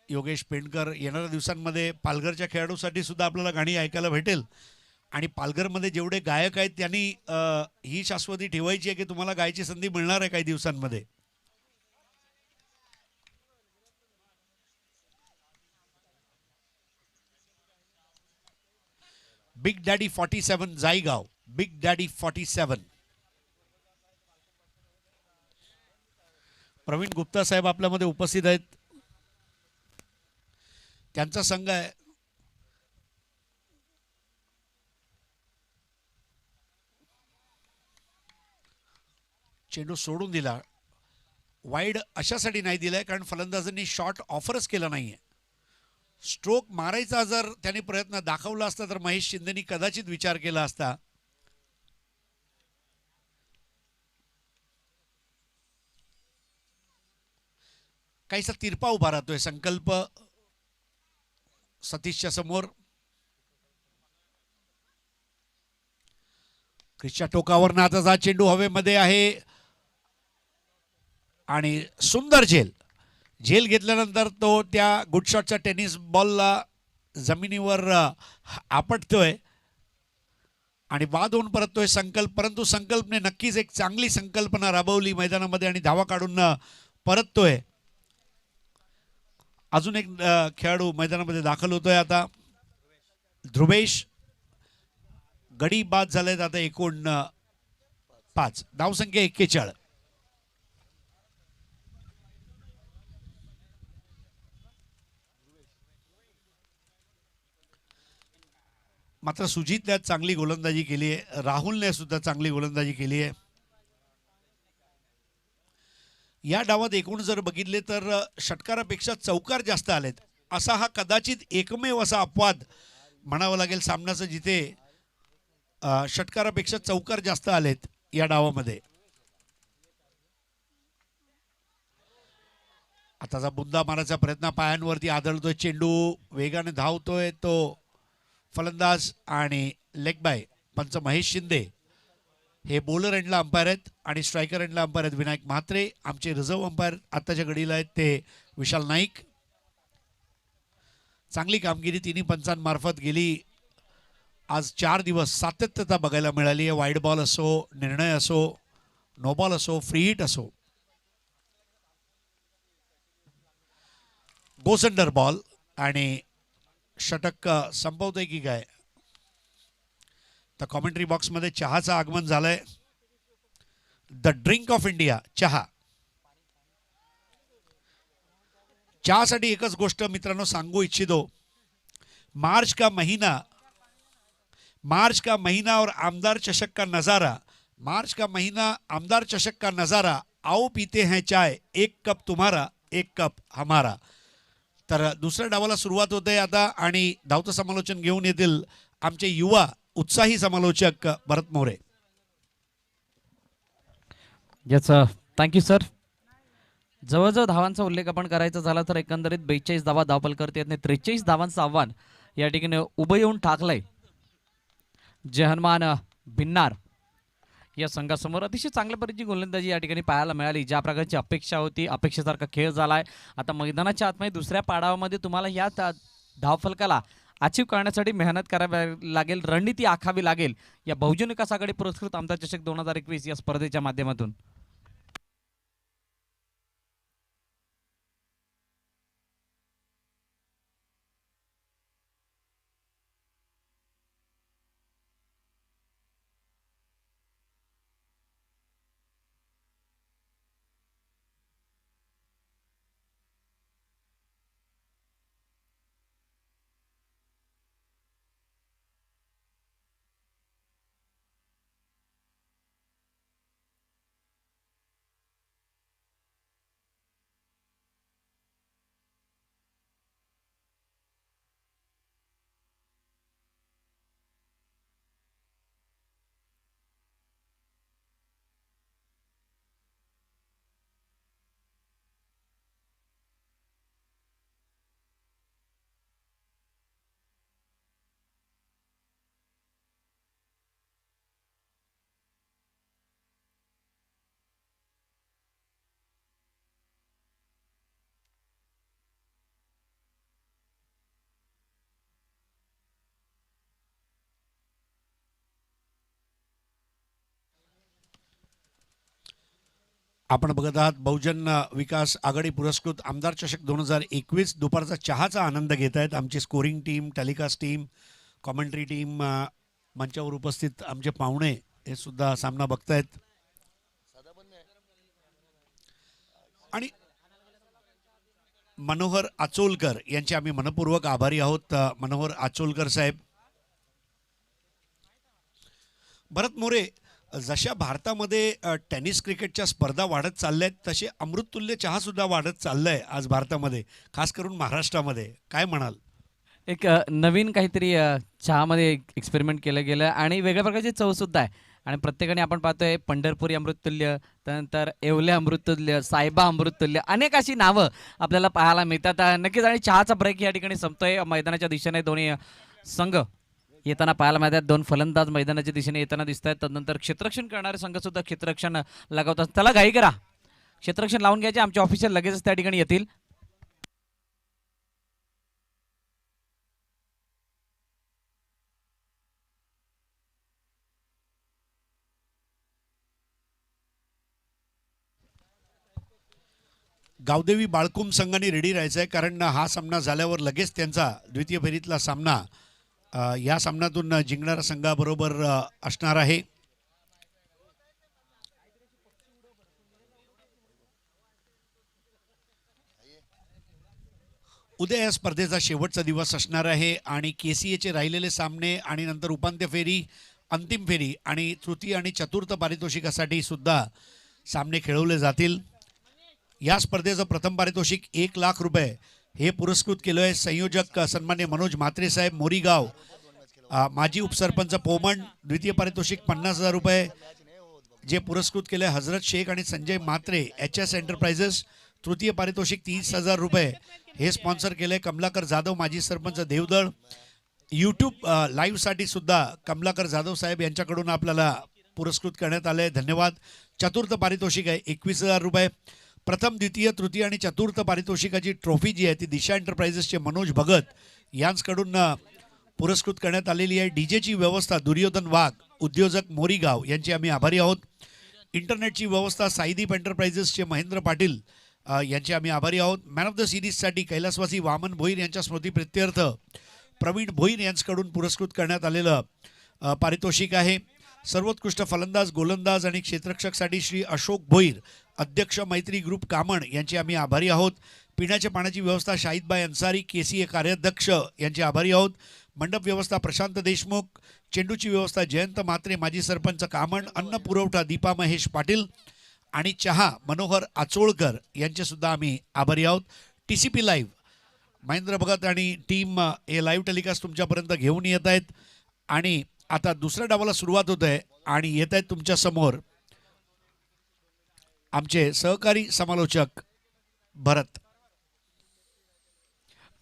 Speaker 1: योगेश पेंडकर. येणाऱ्या दिवसांमध्ये पालघरच्या खेळाडूसाठी सुद्धा आपल्याला गाणी ऐकायला भेटेल. आणि पालघरमध्ये जेवढे गायक आहेत त्यांनी ही शाश्वती ठेवायची आहे की तुम्हाला गायची संधी मिळणार आहे काही दिवसांमध्ये. Big daddy 47 Jaigaon. Big daddy 47. Praveen Gupta साहेब आपल्यामध्ये उपस्थित आहेत. त्यांचा संघ आहे. चेंडू सोडून दिला. वाईड अशासाठी नाही दिलाय कारण फलंदाजांनी शॉट ऑफरच केला नाहीये. स्ट्रोक मारायचा जर त्यांनी प्रयत्न दाखवला असता तर महेश शिंदेनी कदाचित विचार केला असता. काहीसा तिरपा उभा राहतोय संकल्प सतीशच्या समोर. क्रिसच्या टोकावर नाताचा चेंडू हवेमध्ये आहे आणि सुंदर झेल घेतल्यानंतर तो त्या गुड शॉटच्या टेनिस बॉलला जमिनीवर आपटतोय आणि बाद होऊन परततोय संकल्प. परंतु संकल्पने नक्कीच एक चांगली संकल्पना राबवली मैदानामध्ये आणि धावा काढून परततोय. अजून एक खेळाडू मैदानामध्ये दाखल होतोय आता. ध्रुवेश. गडी बाद झालेत आता एकूण 5. धावसंख्या 41. मात्र सुजितने चांगली गोलंदाजी केली आहे. राहुलने सुद्धा चांगली गोलंदाजी केली आहे. या डावात एकूण जर बघितले तर षटकारापेक्षा चौकार जास्त आलेत. असा हा कदाचित एकमेव असा अपवाद म्हणावं लागेल सामन्याचं जिथे षटकारापेक्षा चौकार जास्त आलेत या डावामध्ये. आताचा बुंदा मारायचा प्रयत्न पायांवरती आदळतोय. चेंडू वेगाने धावतोय तो फलंदाज आणि लेग बाय. पंच महेश शिंदे हे बॉलर एंडला अंपायर आहेत आणि स्ट्रायकर एंडला अंपायर आहेत विनायक म्हात्रे. आमचे रिझर्व्ह अंपायर आत्ताच्या घडीला आहेत ते विशाल नाईक. चांगली कामगिरी तिन्ही पंचांमार्फत गेली. आज 4 दिवस सातत्यता बघायला मिळाली आहे. वाईड बॉल असो, निर्णय असो, नो बॉल असो, फ्री हिट असो. गोस अंडर बॉल आणि षटक संपवतोय की काय. तर कॉमेंट्री बॉक्समध्ये चहाचं आगमन झालंय. द ड्रिंक ऑफ इंडिया चहा. चहासाठी एकच गोष्ट मित्रांनो सांगू इच्छितो. मार्च का महीना और आमदार चषक का नज़ारा. मार्च का महीना आमदार चषक का नज़ारा. आओ पीते हैं चाय, एक कप तुम्हारा, एक कप हमारा. तर दुसऱ्या डावाला सुरुवात होते आता आणि धावतं समालोचन घेऊन येतील आमचे युवा उत्साही समालोचक Bharat More.
Speaker 2: Yes thank you sir. जवळजवळ धावांचा उल्लेख आपण करायचा झाला तर एकंदरीत 42 धावा धावपल करते आणि 43 धावांचं आव्हान या ठिकाणी उभं येऊन टाकलंय जहनमान भिन्नार या संघासमोर. अतिशय चांगल्या पद्धतीची गोलंदाजी या ठिकाणी पाहायला मिळाली. ज्या प्रकारची अपेक्षा होती अपेक्षेसारखा खेळ झालाय. आता मैदानाच्या आतमध्ये दुसऱ्या पाडावामध्ये तुम्हाला या धावफलकाला अचीव करण्यासाठी मेहनत करावी लागेल, रणनीती आखावी लागेल या बहुजन विकास आघाडी पुरस्कृत आमदार चषक 2021 या स्पर्धेच्या माध्यमातून.
Speaker 1: आपण बघत आहात बहुजन विकास आघाडी पुरस्कृत आमदार चषक 2021. दुपारचा चहाचा आनंद घेत आहेत आमची scoring team, telecast team, commentary team, मंचावर उपस्थित आमचे पाहुणे हे सुद्धा सामना बघतायत. आणि मनोहर आचोलकर यांचे आम्ही मनपूर्वक आभारी आहोत. मनोहर आचोलकर साहेब. भरत मोरे, जशा भारतामध्ये टेनिस क्रिकेटच्या स्पर्धा वाढत चालल्या आहेत तसे अमृततुल्य चहा सुद्धा वाढत चाललाय आज भारतामध्ये, खास करून महाराष्ट्रामध्ये. काय म्हणाल?
Speaker 2: एक नवीन काहीतरी चहामध्ये एक्सपेरिमेंट केलं गेलं आणि वेगळ्या प्रकारची चव सुद्धा आहे. आणि प्रत्येकाने आपण पाहतोय पंढरपुरी अमृततुल्य, त्यानंतर येवले अमृततुल्य, सायबा अमृततुल्य, अनेक अशी नावं आपल्याला पाहायला मिळतात. नक्कीच. आणि चहाचा ब्रेक या ठिकाणी संपतोय. मैदानाच्या दिशेने दोन्ही संघ येताना पाहायला मिळतात. दोन फलंदाज मैदानाच्या दिशेने येताना दिसत आहेत. तदनंतर क्षेत्ररक्षण करणारे संघ सुद्धा क्षेत्ररक्षण लगावतात. त्याला घाई करा, क्षेत्ररक्षण लावून घ्यायचे. आमचे ऑफिशियल लगेचच त्या ठिकाणी येतील.
Speaker 1: गावदेवी बाळकुम संघाने रेडी राहायचं आहे, कारण हा सामना झाल्यावर लगेच त्यांचा द्वितीय फेरीतला सामना या सामन्यातून जिंकणाऱ्या संघाबरोबर असणार आहे. उद्या या स्पर्धेचा शेवटचा दिवस असणार आहे आणि केसीएचे राहिलेले सामने आणि नंतर उपांत्य फेरी, अंतिम फेरी आणि तृतीय आणि चतुर्थ पारितोषिकासाठी सुद्धा सामने खेळवले जातील. या स्पर्धेचं प्रथम पारितोषिक 1,00,000 रुपये हे पुरस्कृत केलं आहे. संयोजक सन्मान्य मनोज म्हात्रे साहेब, मोरीगाव. माजी उपसरपंच पोमण. द्वितीय पारितोषिक 50,000 रुपये जे पुरस्कृत केले हजरत शेख आणि संजय म्हात्रे, HS एंटरप्राइजेस. तृतीय पारितोषिक 30,000 रुपये हे स्पॉन्सर केले कमलाकर जाधव, माजी सरपंच देवदळ. यूट्यूब लाईव्हसाठी सुद्धा कमलाकर जाधव साहेब यांच्याकडून आपल्याला पुरस्कृत करण्यात आले, धन्यवाद. चतुर्थ पारितोषिक आहे 21,000 रुपये. प्रथम, द्वितीय, तृतीय आणि चतुर्थ पारितोषिकाची ट्रॉफी जी आहे ती दिशा एंटरप्राइजेसचे मनोज भगत यांच्याकडून पुरस्कृत करण्यात आलेली आहे. डीजेची व्यवस्था दुर्योधन वाघ, उद्योजक मोरीगाव यांचे आम्ही आभारी आहोत. इंटरनेटची व्यवस्था साईदीप एंटरप्राइजेसचे महेंद्र पाटील यांचे आम्ही आभारी आहोत. मॅन ऑफ द सिरीजसाठी कैलासवासी वामन भोईर यांच्या स्मृतीप्रित्यर्थ प्रवीण भोईर यांच्याकडून पुरस्कृत करण्यात आलेलं पारितोषिक आहे. सर्वोत्कृष्ट फलंदाज, गोलंदाज आणि क्षेत्ररक्षकसाठी श्री अशोक भोईर, अध्यक्ष मैत्री ग्रुप कामण यांचे आम्ही आभारी आहोत. पिण्याच्या पाण्याची व्यवस्था शाहिदबाई अन्सारी, KCA कार्याध्यक्ष यांचे आभारी आहोत. मंडप व्यवस्था प्रशांत देशमुख. चेंडूची व्यवस्था जयंत म्हात्रे, माजी सरपंच कामण. अन्न पुरवठा दीपा महेश पाटील आणि चहा मनोहर आचोळकर यांचे सुद्धा आम्ही आभारी आहोत. TCP लाईव्ह महेंद्र भगत आणि टीम हे लाईव्ह टेलिकास्ट तुमच्यापर्यंत घेऊन येत आहेत. आणि आता दुसऱ्या डावाला सुरुवात होत आहे आणि येत आहेत तुमच्या समोर आमचे सहकारी समालोचक भरत.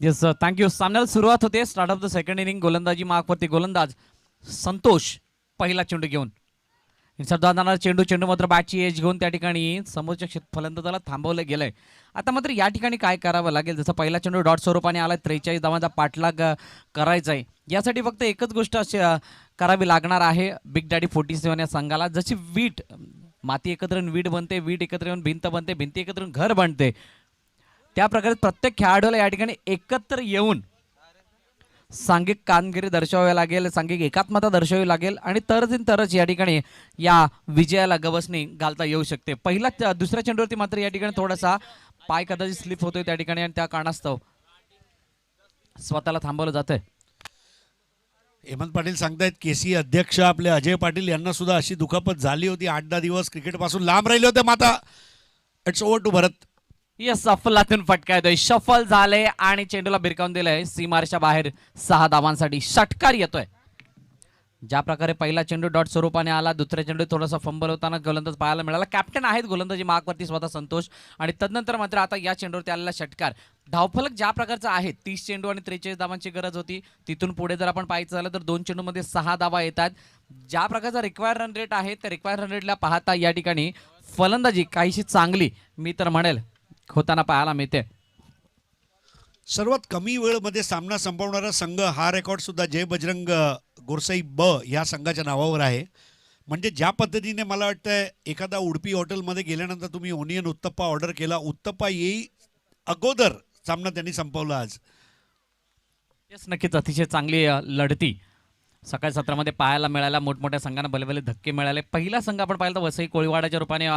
Speaker 2: Yes thank you. सामन्याला सुरुवात होते. Start of the second inning. गोलंदाजी मार्कवरती गोलंदाज संतोष पहिला चेंडू घेऊन जाणारा चेंडू मात्र बॅटची एज घेऊन त्या ठिकाणी समोरच्या फलंदाजाला थांबवलं गेलंय. आता मात्र या ठिकाणी काय करावं लागेल, जसं पहिला चेंडू डॉट स्वरूपाने आला, 43 धावांचा पाठलाग करायचा आहे. यासाठी फक्त एकच गोष्ट अशी करावी लागणार आहे बिग डॅडी 47 या संघाला. जशी वीट माती एकत्र येऊन वीट बनते, वीट एकत्र येऊन भिंत बनते, भिंत एकत्र येऊन घर बनते, त्या प्रकारे प्रत्येक खेळाडूला या ठिकाणी एकत्र येऊन सांघिक कामगिरी दर्शवावी लागेल, सांघिक एकात्मता दर्शवावी लागेल आणि तरच या ठिकाणी या विजयाला गवसणी घालता येऊ शकते. दुसऱ्या चेंडूवरती मात्र या ठिकाणी थोडासा पाय कदाचित स्लिप होतोय त्या ठिकाणी आणि त्या कारणास्तव स्वतःला थांबवलं जातंय.
Speaker 1: हेमंत पाटील सांगतायत केसी अध्यक्ष आपले अजय पाटील यांना सुद्धा अशी दुखापत झाली होती. 8-10 दिवस क्रिकेटपासून लांब राहिले होते. माता it's over to Bharat.
Speaker 2: Yes, सफलातून फटका येतोय, शफल झाले आणि चेंडूला भिरकावून दिलंय सीमारच्या बाहेर 6 धावांसाठी. षटकार येतोय. ज्या प्रकारे पहिला चेंडू डॉट स्वरूपाने आला, दुसऱ्या चेंडू थोडासा फंबल होताना गोलंदाज पाहायला मिळाला. कॅप्टन आहेत गोलंदाजी मार्कवरती स्वतः संतोष आणि तदनंतर मात्र आता या चेंडूवरती आलेला षटकार. धावफलक ज्या प्रकारचा आहे, 30 चेंडू आणि 43 धावांची गरज होती. तिथून पुढे जर आपण पाहायचं झालं तर 2 चेंडूमध्ये 6 धावा येतात. ज्या प्रकारचा रिक्वायर्ड रन रेट आहे त्या रिक्वायर्ड रन रेटला पाहता या ठिकाणी फलंदाजी काहीशी चांगली मी तर म्हणेल होताना पाहायला मिळते.
Speaker 1: सर्वात कमी वेळमध्ये सामना संपवणारा संघ हा रेकॉर्ड सुद्धा जय बजरंग गोरसाई ब या संघाच्या नावावर आहे. म्हणजे ज्या पद्धतीने मला वाटतंय एखादा उडपी हॉटेलमध्ये गेल्यानंतर तुम्ही ओनियन उत्तप्पा ऑर्डर केला, उत्तप्पा येई अगोदर सामना त्यांनी संपवला आज.
Speaker 2: येस, नक्कीच अतिशय चांगली लढती सकाळी सत्रामध्ये पाहायला मिळाल्या. मोठमोठ्या संघांना भलेभले धक्के मिळाले. पहिला संघ आपण पाहिला तर वसई कोळीवाडाच्या रूपाने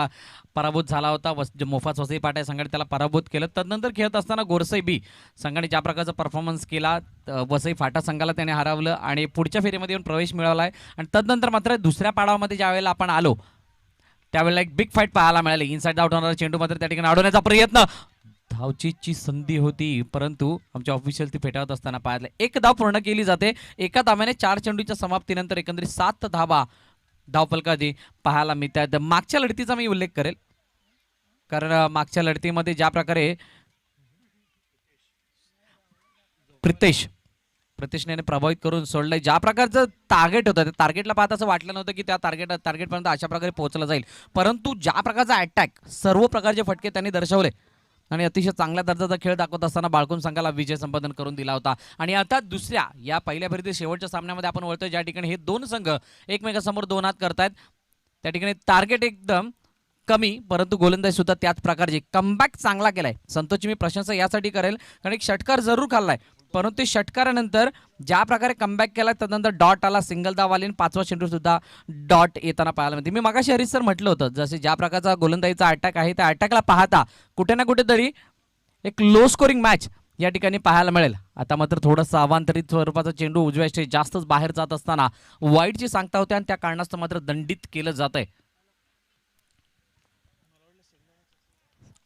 Speaker 2: पराभूत झाला होता. मोफाच वसई पाटा संघाने त्याला पराभूत केलं. तदनंतर खेळत असताना गोरसई बी संघाने ज्या प्रकारचा परफॉर्मन्स केला, वसई फाटा संघाला त्याने हरवलं आणि पुढच्या फेरीमध्ये येऊन प्रवेश मिळवला आहे. आणि तदनंतर मात्र दुसऱ्या पाडावामध्ये ज्या वेळेला आपण आलो त्यावेळेला एक बिग फाईट पाहायला मिळाली. इनसाइड आउट होणारा चेंडू मात्र त्या ठिकाणी अडवण्याचा प्रयत्न, धावचीची संधी होती परंतु आमच्या ऑफिशियल ती फेटावत असताना पाहिलं. 1 धाव पूर्ण केली जाते. एका धाव्याने 4 चेंडूच्या समाप्तीनंतर एकंदरीत 7 धावा धावफलकाआधी पाहायला मिळतात. मागच्या लढतीचा मी उल्लेख करेल, कारण मागच्या लढतीमध्ये ज्या प्रकारे प्रितेशने प्रभावित करून सोडलंय, ज्या प्रकारचं टार्गेट होतं त्या टार्गेटला पाहता असं वाटलं नव्हतं की त्या टार्गेटपर्यंत अशा प्रकारे पोहोचलं जाईल. परंतु ज्या प्रकारचा अटॅक, सर्व प्रकारचे फटके त्यांनी दर्शवले आणि अतिशय चांगल्या दर्जाचा खेळ दाखवत असताना बाळकुण संघाला विजय संपादन करून दिला होता. आणि आता दुसऱ्या या पहिल्या फेरीतील शेवटच्या सामन्यामध्ये आपण वळतोय ज्या ठिकाणी हे 2 संघ एकमेकांसमोर 2 हात करतायत. त्या ठिकाणी टार्गेट एकदम कमी परंतु गोलंदाजी सुद्धा त्याच प्रकारची कमबॅक चांगला केलाय. संतोषची मी प्रशंसा यासाठी करेल कारण एक षटकार जरूर खाल्लाय, परंतु षटकारानंतर ज्या प्रकारे कमबॅक केला तदनंतर डॉट आला, सिंगल धाव आली आणि 5वा चेंडू सुद्धा डॉट येताना पाहायला मिळते. मी मागाशी हरीश सर म्हटलं होतं जसे ज्या प्रकारचा गोलंदाजीचा अटॅक आहे त्या अटॅकला पाहता कुठे ना कुठेतरी एक लो स्कोरिंग मॅच या ठिकाणी पाहायला मिळेल. आता मात्र थोडंसं अवांतरित स्वरूपाचा चेंडू उजव्या स्टेज जास्तच बाहेर जात असताना वाईटची सांगता होते आणि त्या कारणास्तव मात्र दंडित केलं जात आहे.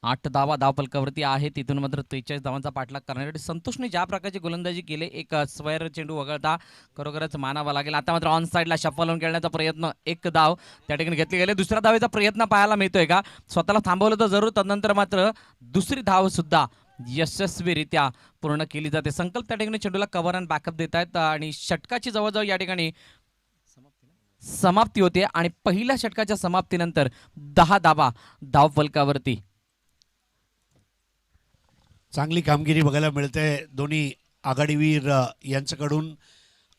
Speaker 2: 8 धावा धावफलकावरती आहे. तिथून मात्र 43 धावांचा पाठलाग करण्यासाठी संतोषने ज्या प्रकारची गोलंदाजी केली, एक स्क्वेअर चेंडू वगळता खरोखरच मानावा लागेल. आता मात्र ऑन साईडला शफल होऊन खेळण्याचा प्रयत्न, 1 धाव त्या ठिकाणी घेतली गेली. दुसऱ्या धावेचा प्रयत्न पाहायला मिळतोय का, स्वतःला थांबवलं तर जरूर. तदनंतर मात्र दुसरी धाव सुद्धा यशस्वीरित्या पूर्ण केली जाते. संकल्प त्या ठिकाणी चेंडूला कव्हर अँड बॅकअप देत आहेत आणि षटकाची जवळजवळ या ठिकाणी समाप्ती होते आणि पहिल्या षटकाच्या समाप्तीनंतर 10 धावा धावफलकावरती.
Speaker 1: चांगली कामगिरी बघायला मिळते दोन्ही आघाडीवीर यांच्याकडून.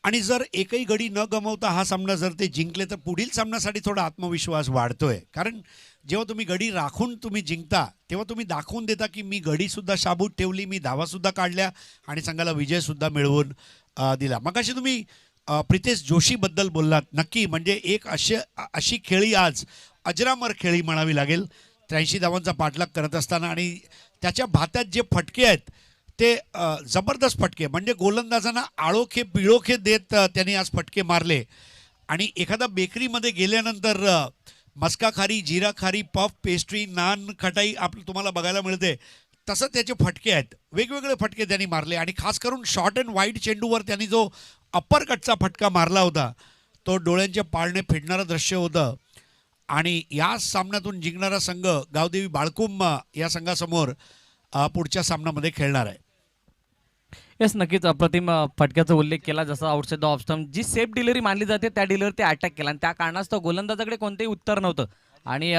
Speaker 1: आणि जर एकही गडी न गमावता हा सामना जर ते जिंकले तर पुढील सामन्यासाठी थोडा आत्मविश्वास वाढतोय. कारण जेव्हा तुम्ही गडी राखून तुम्ही जिंकता तेव्हा तुम्ही दाखवून देता की मी गडीसुद्धा शाबूत ठेवली, मी धावासुद्धा काढल्या आणि संघाला विजयसुद्धा मिळवून दिला. मगाशी तुम्ही प्रितेश जोशीबद्दल बोललात. नक्की म्हणजे एक अशी खेळी आज अजरामर खेळी म्हणावी लागेल. 83 धावांचा पाठलाग करत असताना आणि त्याच्या भात्यात जे फटके आहेत ते जबरदस्त फटके, म्हणजे गोलंदाजांना आळोखे पिळोखे देत त्यांनी आज फटके मारले. आणि एखादा बेकरीमध्ये गेल्यानंतर मस्का खारी, जिरा खारी, पफ, पेस्ट्री, नान, खटाई आपलं तुम्हाला बघायला मिळते तसं त्याचे फटके आहेत. वेगवेगळे फटके त्यांनी मारले आणि खास करून शॉर्ट अँड वाईड चेंडूवर त्यांनी जो अप्पर कटचा फटका मारला होता तो डोळ्यांच्या पाळणे फेडणारं दृश्य होतं. आणि या सामन्यातून जिंकणारा संघ गावदेवी बाळकुंभ या संघासमोर पुढच्या सामन्यामध्ये खेळणार आहे.
Speaker 2: येस, नक्कीच अप्रतिम फटक्याचा उल्लेख केला. जसा आउटसाइड द ऑफ स्टंप जी सेफ डिलिव्हरी मानली जाते त्या डिलिव्हरी ते अटॅक केला आणि त्या कारणास्तव गोलंदाजाकडे कोणतेही उत्तर नव्हतं आणि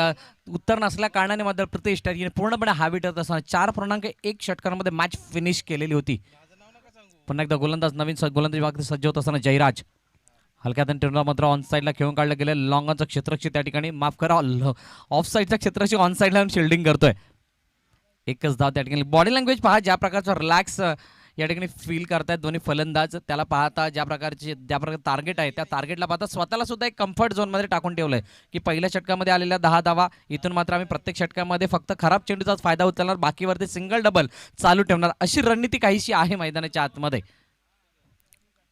Speaker 2: उत्तर नसल्या कारणाने मात्र प्रतिष्ठ पूर्णपणे हावी ठरत असताना 4.1 षटकांमध्ये मॅच फिनिश केलेली होती. पुन्हा एकदा गोलंदाज नवीन गोलंदाजी भाग सज्ज होत असताना जयराज हलक्या हाताने मात्र ऑन साईडला खेळून काढलं गेलं. लॉंगॉनचं क्षेत्ररक्षक त्या ठिकाणी माफ करा ऑफ साईडच्या क्षेत्ररक्षक ऑन साईडला फिल्डिंग करतोय. एकच धाव त्या ठिकाणी. बॉडी लँग्वेज पहा ज्या प्रकारचं रिलॅक्स या ठिकाणी फील करतायत दोन्ही फलंदाज. त्याला पाहता ज्या प्रकारचे टार्गेट आहे त्या टार्गेटला पाहता स्वतःला सुद्धा एक कम्फर्ट झोनमध्ये टाकून ठेवलंय की पहिल्या षटकामध्ये आलेल्या 10 धावा इथून मात्र आम्ही प्रत्येक षटकामध्ये फक्त खराब चेंडूचाच फायदा उचलणार, बाकीवरती सिंगल डबल चालू ठेवणार, अशी रणनीती काहीशी आहे मैदानाच्या आतमध्ये.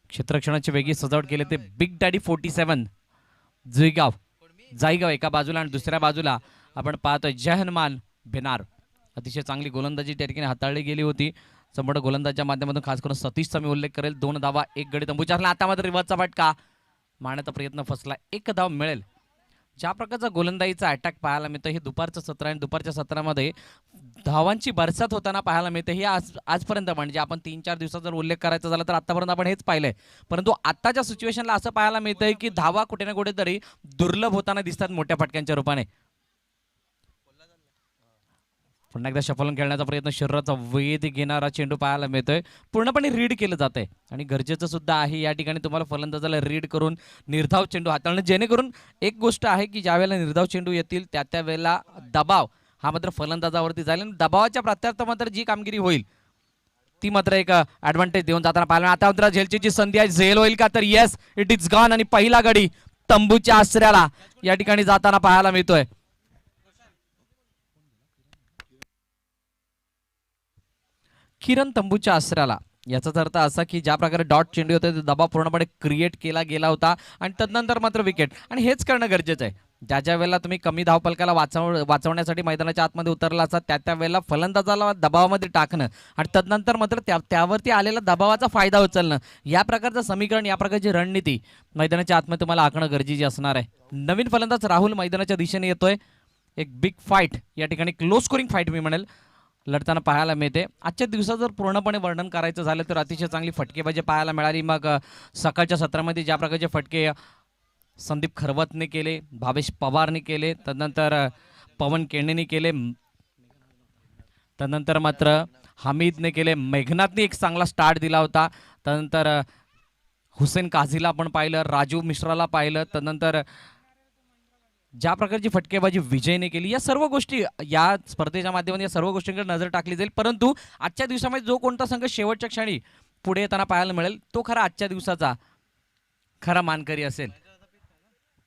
Speaker 2: क्षेत्ररक्षणाची वेगळी सजावट केली ते बिग डॅडी 47 जाईगाव एका बाजूला आणि दुसऱ्या बाजूला आपण पाहतोय जय हनुमान बेनार. अतिशय चांगली गोलंदाजी त्या ठिकाणी हाताळली गेली होती. संपूर्ण गोलंदाजच्या माध्यमातून खास करून सतीशचा मी उल्लेख करेल. 2 धावा 1 गडी तंबूच्या. आता मात्र रिव्हर्सचा फटका मारण्याचा प्रयत्न फसला. 1 धाव मिळेल. ज्या प्रकारचा गोलंदाजीचा अटॅक पाहायला मिळतं हे दुपारचं सत्र आणि दुपारच्या सत्रामध्ये धावांची बरसात होताना पाहायला मिळते. हे आजपर्यंत म्हणजे आपण 3-4 दिवसाचा जर उल्लेख करायचा झाला तर आतापर्यंत आपण हेच पाहिलंय. परंतु आत्ताच्या सिच्युएशनला असं पाहायला मिळतंय की धावा कुठे ना कुठेतरी दुर्लभ होताना दिसतात मोठ्या फटक्यांच्या रूपाने. पुन्हा एकदा शफलून खेळण्याचा प्रयत्न, शरीराचा वेध घेणारा चेंडू पाहायला मिळतोय. पूर्णपणे रीड केलं जात आहे आणि गरजेचं सुद्धा आहे या ठिकाणी तुम्हाला फलंदाजाला रीड करून निर्धाव चेंडू हाताळणं, जेणेकरून एक गोष्ट आहे की ज्या वेळेला निर्धाव चेंडू येतील त्या वेळेला दबाव हा मात्र फलंदाजावरती जाईल आणि दबावाच्या प्रत्यार्थ मात्र जी कामगिरी होईल ती मात्र एक ऍडव्हान्टेज देऊन जाताना पाहिलं. आता मात्र झेलची संधी आहे, झेल होईल का तर येस इट इज गॉन आणि पहिला गडी तंबूच्या आश्रयाला या ठिकाणी जाताना पाहायला मिळतोय. किरण तंबूच्या आश्रयाला याचाच अर्थ असा की ज्या प्रकारे डॉट चेंडू होते ते दबाव पूर्णपणे क्रिएट केला गेला होता आणि तदनंतर मात्र विकेट. आणि हेच करणं गरजेचं आहे. ज्या वेळेला तुम्ही कमी धावफलकाला वाचवण्यासाठी मैदानाच्या आतमध्ये उतरला असतात त्या वेळेला फलंदाजाला दबावामध्ये टाकणं आणि तदनंतर मात्र त्यावरती आलेला दबावाचा फायदा उचलणं, या प्रकारचं समीकरण, या प्रकारची रणनीती मैदानाच्या आतमध्ये तुम्हाला आखणं गरजेची असणार आहे. नवीन फलंदाज राहुल मैदानाच्या दिशेने येतोय. एक बिग फाईट या ठिकाणी, क्लोज स्कोरिंग फाईट मी म्हणेल, लढताना पाहायला मिळते. आजच्या दिवसात जर पूर्णपणे वर्णन करायचं झालं तर अतिशय चांगली फटकेबाजी पाहायला मिळाली. मग सकाळच्या सत्रामध्ये ज्या प्रकारचे फटके संदीप खरवतने केले, भावेश पवारने केले, तदनंतर पवन केणेने केले, तदनंतर मात्र हमीदने केले, मेघनाथने एक चांगला स्टार्ट दिला होता, तदनंतर हुसेन काझीला आपण पाहिलं, राजू मिश्राला पाहिलं, तदनंतर ज्या प्रकारची फटकेबाजी विजयने केली, या सर्व गोष्टी या स्पर्धेच्या माध्यमातून या सर्व गोष्टींकडे नजर टाकली जाईल. परंतु आजच्या दिवसामध्ये जो कोणता संघ शेवटच्या क्षणी पुढे येताना पाहायला मिळेल तो खरा आजच्या दिवसाचा खरा मानकरी असेल.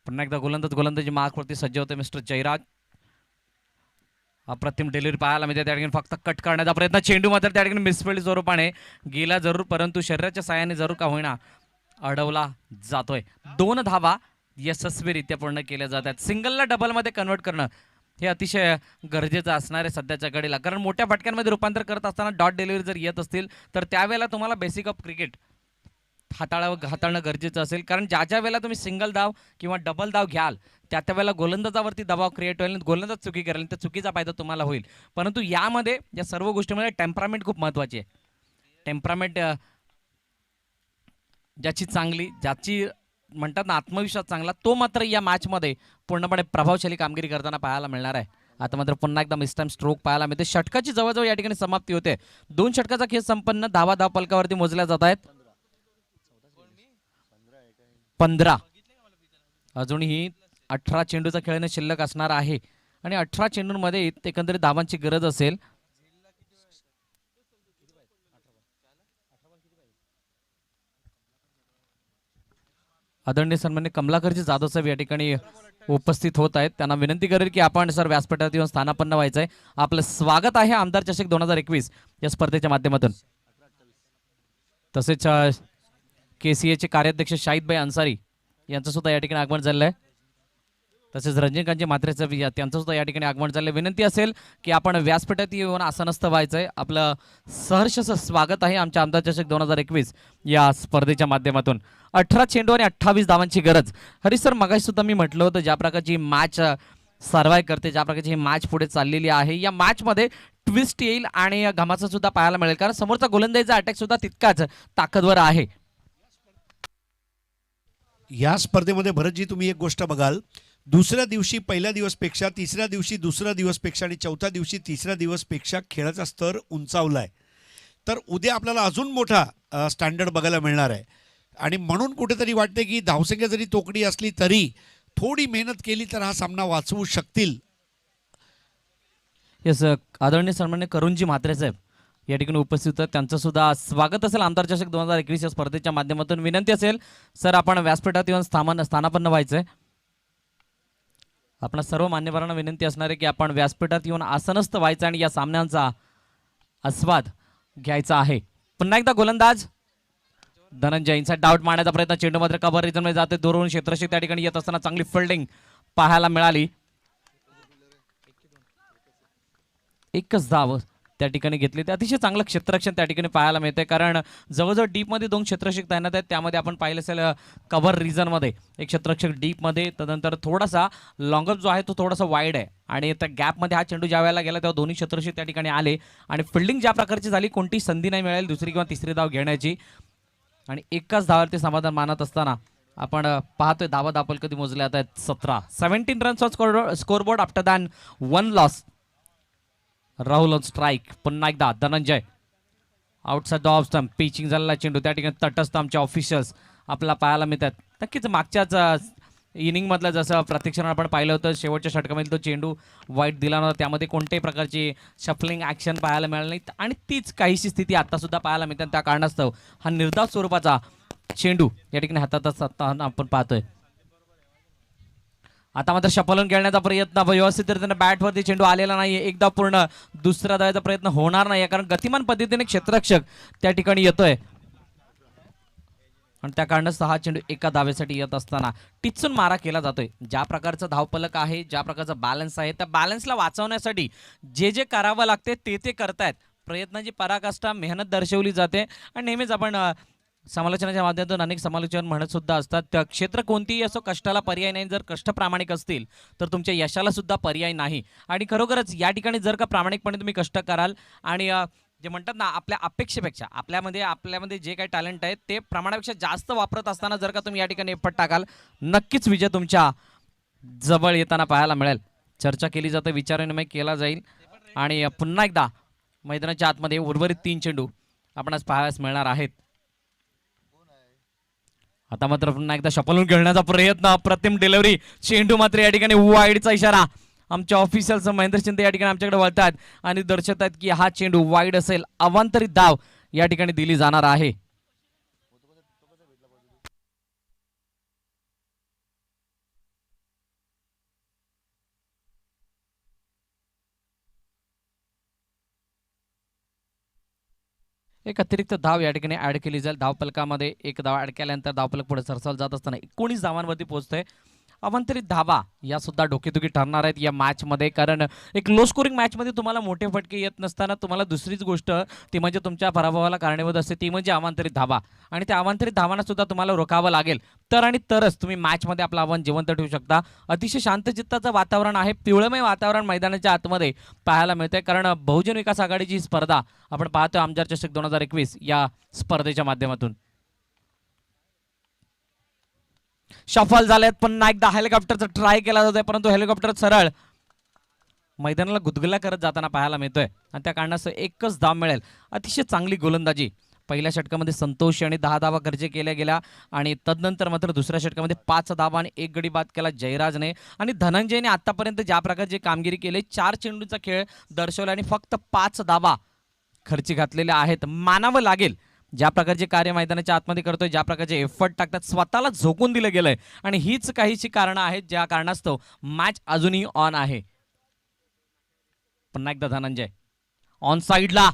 Speaker 2: पुन्हा एकदा गोलंदाजी मार्कवरती सज्ज होते मिस्टर जयराज. अप्रतिम डिलिव्हरी पाहायला मिळते त्या ठिकाणी. फक्त कट करण्याचा प्रयत्न, चेंडू मात्र त्या ठिकाणी मिसफिल्ड स्वरूपाने गेला जरूर, परंतु शरीराच्या साहाय्याने जरूर का होईना अडवला जातोय. 2 धावा यशस्वीरित्या पूर्ण केल्या जातात. सिंगलला डबलमध्ये कन्वर्ट करणं हे अतिशय गरजेचं असणार आहे सध्याच्या घडीला, कारण मोठ्या फटक्यांमध्ये रूपांतर करत असताना डॉट डिलिव्हरी जर येत असतील तर त्यावेळेला तुम्हाला बेसिक ऑफ क्रिकेट हाताळणं गरजेचं असेल. कारण ज्या वेळेला तुम्ही सिंगल धाव किंवा डबल धाव घ्याल त्या वेळेला गोलंदाजावरती दबाव क्रिएट होईल, गोलंदाज चुकी करेल, त्या चुकीचा फायदा तुम्हाला होईल. परंतु यामध्ये या सर्व गोष्टीमध्ये टेम्परामेंट खूप महत्त्वाची आहे. टेम्परामेंट ज्याची चांगली, ज्याची म्हणतात ना आत्मविश्वास चांगला, तो मात्र या मॅचमध्ये पूर्णपणे प्रभावशाली कामगिरी करताना पाहायला मिळणार आहे. आता मात्र पुन्हा एकदा मिस टाइम स्ट्रोक पाहायला मिळते. षटकाची जवळजवळ या ठिकाणी समाप्ती होते. 2 षटकाचा खेळ संपन्न, धाव फलकावरती मोजल्या जात आहेत 15. अजूनही 18 चेंडूचा खेळणे शिल्लक असणार आहे आणि 18 चेंडूंमध्ये एकंदरीत धावांची गरज असेल. आदरणीय सन्मान्य कमलाकरजी जाधव साहेब या ठिकाणी उपस्थित होत आहेत. त्यांना विनंती करेल की आपण सर व्यासपीठावर येऊन स्थानापन्न व्हायचं आहे. आपलं स्वागत आहे आमदार चषक 2021 या स्पर्धेच्या माध्यमातून. तसेच KCA चे कार्याध्यक्ष शाहिदभाई अन्सारी यांचं सुद्धा या ठिकाणी आगमन झालेलं आहे. तसेच रजनीकांतजी म्हात्रेचं त्यांचं सुद्धा या ठिकाणी आगमन झालं. विनंती असेल की आपण व्यासपीठात येऊन आसनस्थ व्हायचंय. आपलं सहर्ष स्वागत आहे आमच्या आमदार चषक 2021 या स्पर्धेच्या माध्यमातून. 18 चेंडू आणि 28 धावांची गरज. हरी सर, मगाशी सुद्धा मी म्हटलं होतं ज्या प्रकारची मॅच सर्वाइव्ह करते, ज्या प्रकारची ही मॅच पुढे चाललेली आहे, या मॅचमध्ये ट्विस्ट येईल आणि घमाचं सुद्धा पाहायला मिळेल, कारण समोरचा गोलंदाजीचा अटॅक सुद्धा तितकाच ताकदवर आहे.
Speaker 1: या स्पर्धेमध्ये भरतजी तुम्ही एक गोष्ट बघाल, दुसऱ्या दिवशी पहिल्या दिवसपेक्षा, तिसऱ्या दिवशी दुसऱ्या दिवसपेक्षा आणि चौथ्या दिवशी तिसऱ्या दिवसपेक्षा खेळाचा स्तर उंचावलाय. तर उद्या आपल्याला अजून मोठा स्टँडर्ड बघायला मिळणार आहे. आणि म्हणून कुठेतरी वाटते की धावसंख्या जरी तोकडी असली तरी थोडी मेहनत केली तर हा सामना वाचवू शकतील.
Speaker 2: येस, आदरणीय सन्मान्य करुणजी म्हात्रे साहेब या ठिकाणी उपस्थित आहेत, त्यांचं सुद्धा स्वागत असेल आमदार चषक 2021 या स्पर्धेच्या माध्यमातून. विनंती असेल सर, आपण व्यासपीठात येऊन स्थानापन्न व्हायचंय. आपण सर्व मान्यवरांना विनंती असणार आहे की आपण व्यासपीठात येऊन आसनस्थ व्हायचं आणि या सामन्यांचा आस्वाद घ्यायचा आहे. पुन्हा एकदा गोलंदाज धनंजय इनसाइड डाऊट मारण्याचा प्रयत्न, चेंडू मात्र कव्हर रिजन मध्ये जाते, दुरून क्षेत्ररक्षक त्या ठिकाणी येत असताना चांगली फिल्डिंग पाहायला मिळाली. एकच धाव त्या ठिकाणी घेतली, ते अतिशय चांगलं क्षेत्ररक्षण त्या ठिकाणी पाहायला मिळते, कारण जवळजवळ डीपमध्ये 2 क्षेत्ररक्षक तैनात आहेत. त्यामध्ये आपण पाहिलं असेल कव्हर रिजनमध्ये एक क्षेत्ररक्षक डीपमध्ये, तदनंतर थोडासा लॉंगअप जो आहे तो थोडासा वाईड आहे, आणि त्या गॅपमध्ये हा चेंडू ज्या वेळेला गेला तेव्हा दोन्ही क्षेत्ररक्षक त्या ठिकाणी आले आणि फिल्डिंग ज्या प्रकारची झाली, कोणती संधी नाही मिळाली दुसरी किंवा तिसरी धाव घेण्याची, आणि एकाच धावावरती समाधान मानत असताना आपण पाहतोय धावा दापल कधी मोजल्या जात आहेत. 17 runs scoreboard after than 1 loss. Rahul on strike. पुन्हा एकदा Dhananjay outside the off stump, pitching झालेला चेंडू त्या ठिकाणी तटस्थ आमचे ऑफिशियल्स आपल्याला पाहायला मिळतात. नक्कीच मागच्याच इनिंग मधलं जसं प्रत्यक्षात आपण पाहिलं होतं, शेवटच्या षटकामध्ये तो चेंडू वाईट दिला नव्हता, त्यामध्ये कोणत्याही प्रकारची शफलिंग ॲक्शन पाहायला मिळाली नाही, आणि तीच काहीशी स्थिती आता सुद्धा पाहायला मिळते. त्या कारणास्तव हा निर्धाव स्वरूपाचा चेंडू या ठिकाणी हातात असताना आपण पाहतोय. आता मात्र शफलून खेळण्याचा प्रयत्न, व्यवस्थितरित्याने बॅटवरती चेंडू आलेला नाहीये, एकदा पूर्ण दुसरा धावायचा प्रयत्न होणार नाही, कारण गतिमान पद्धतीने क्षेत्ररक्षक त्या ठिकाणी येतोय, आणि त्या कारणास्तव हा चेंडू एका धावेसाठी येत असताना टिचून मारा केला जातोय. ज्या प्रकारचं धावफलक आहे, ज्या प्रकारचा बॅलन्स आहे, त्या बॅलन्सला वाचवण्यासाठी जे जे करावं लागते ते करतायत. प्रयत्नाची पराकाष्ठा, मेहनत दर्शवली जाते, आणि नेहमीच आपण समालोचनाच्या माध्यमातून अनेक समालोचन म्हणत सुद्धा असतात, त्या क्षेत्र कोणतीही असो कष्टाला पर्याय नाही. जर कष्ट प्रामाणिक असतील तर तुमच्या यशाला सुद्धा पर्याय नाही, आणि खरोखरच या ठिकाणी जर का प्रामाणिकपणे तुम्ही कष्ट कराल आणि जे म्हणतात ना, आपल्या अपेक्षेपेक्षा आपल्यामध्ये जे काही टॅलेंट आहे ते प्रमाणापेक्षा जास्त वापरत असताना जर का तुम्ही या ठिकाणी एफर्ट टाकाल, नक्कीच विजय तुमच्या जवळ येताना पाहायला मिळेल. चर्चा केली जाते, विचारविनिमय केला जाईल, आणि पुन्हा एकदा मैदानाच्या आतमध्ये उर्वरित 3 चेंडू आपणास पाहायला मिळणार आहेत. आता मात्र पुन्हा एकदा शफलून खेळण्याचा प्रयत्न, अप्रतिम डिलिव्हरी, चेंडू मात्र या ठिकाणी वाईडचा इशारा. आमच्या ऑफिशियल्स महेंद्र शिंदे या ठिकाणी आमच्याकडे वळतात आणि दर्शवतात की हा चेंडू वाईड असेल, अवांतरित धाव या ठिकाणी दिली जाणार आहे. एक अतिरिक्त धाव या ठिकाणी ऍड केली जाईल. धावफलकामध्ये एक धाव ऍड केल्यानंतर धावफलक पुढे सरसावला जात असताना 19 धावांवरती पोहोचतोय. अवांतरित धावा या सुद्धा डोकेदुखी ठरणार आहेत या मॅचमध्ये, कारण एक लो स्कोरिंग मॅचमध्ये तुम्हाला मोठे फटके येत नसताना तुम्हाला दुसरीच गोष्ट ती म्हणजे तुमच्या पराभवाला कारणीभूत असते, ती म्हणजे अवांतरित धावा, आणि त्या अवांतरित धावांना सुद्धा तुम्हाला रोखावं लागेल, तर आणि तरच तुम्ही मॅचमध्ये आपलं आव्हान जिवंत ठेवू शकता. अतिशय शांत चित्ताचं वातावरण आहे, पिवळमय वातावरण मैदानाच्या आतमध्ये पाहायला मिळते, कारण बहुजन विकास आघाडीची स्पर्धा आपण पाहतोय आमदार चषक 2021 या स्पर्धेच्या माध्यमातून. शफल झालेत, पुन्हा एकदा हेलिकॉप्टरचा ट्राय केला जातोय, परंतु हेलिकॉप्टर सरळ मैदानाला गुदगुल्या करत जाताना पाहायला मिळतोय, आणि त्या कारणास्तव एकच धाव मिळेल. अतिशय चांगली गोलंदाजी पहिल्या षटकामध्ये संतोष आणि 10 धावा खर्च केल्या गेल्या, आणि तदनंतर मात्र दुसऱ्या षटकामध्ये 5 धावा आणि 1 गडी बाद केला जयराजने, आणि धनंजयने आतापर्यंत ज्या प्रकारची कामगिरी केली, 4 चेंडूंचा खेळ दर्शवला आणि फक्त 5 धावा खर्ची घातलेल्या आहेत. मानावं लागेल ज्या प्रकारचे कार्य मैदानाच्या आतमध्ये करतोय, ज्या प्रकारचे एफर्ट टाकतात, स्वतःला झोकून दिलं गेलंय, आणि हीच काहीशी कारणं आहेत ज्या कारणास्तव मॅच अजूनही ऑन आहे. पुन्हा एकदा धनंजय ऑन साइडला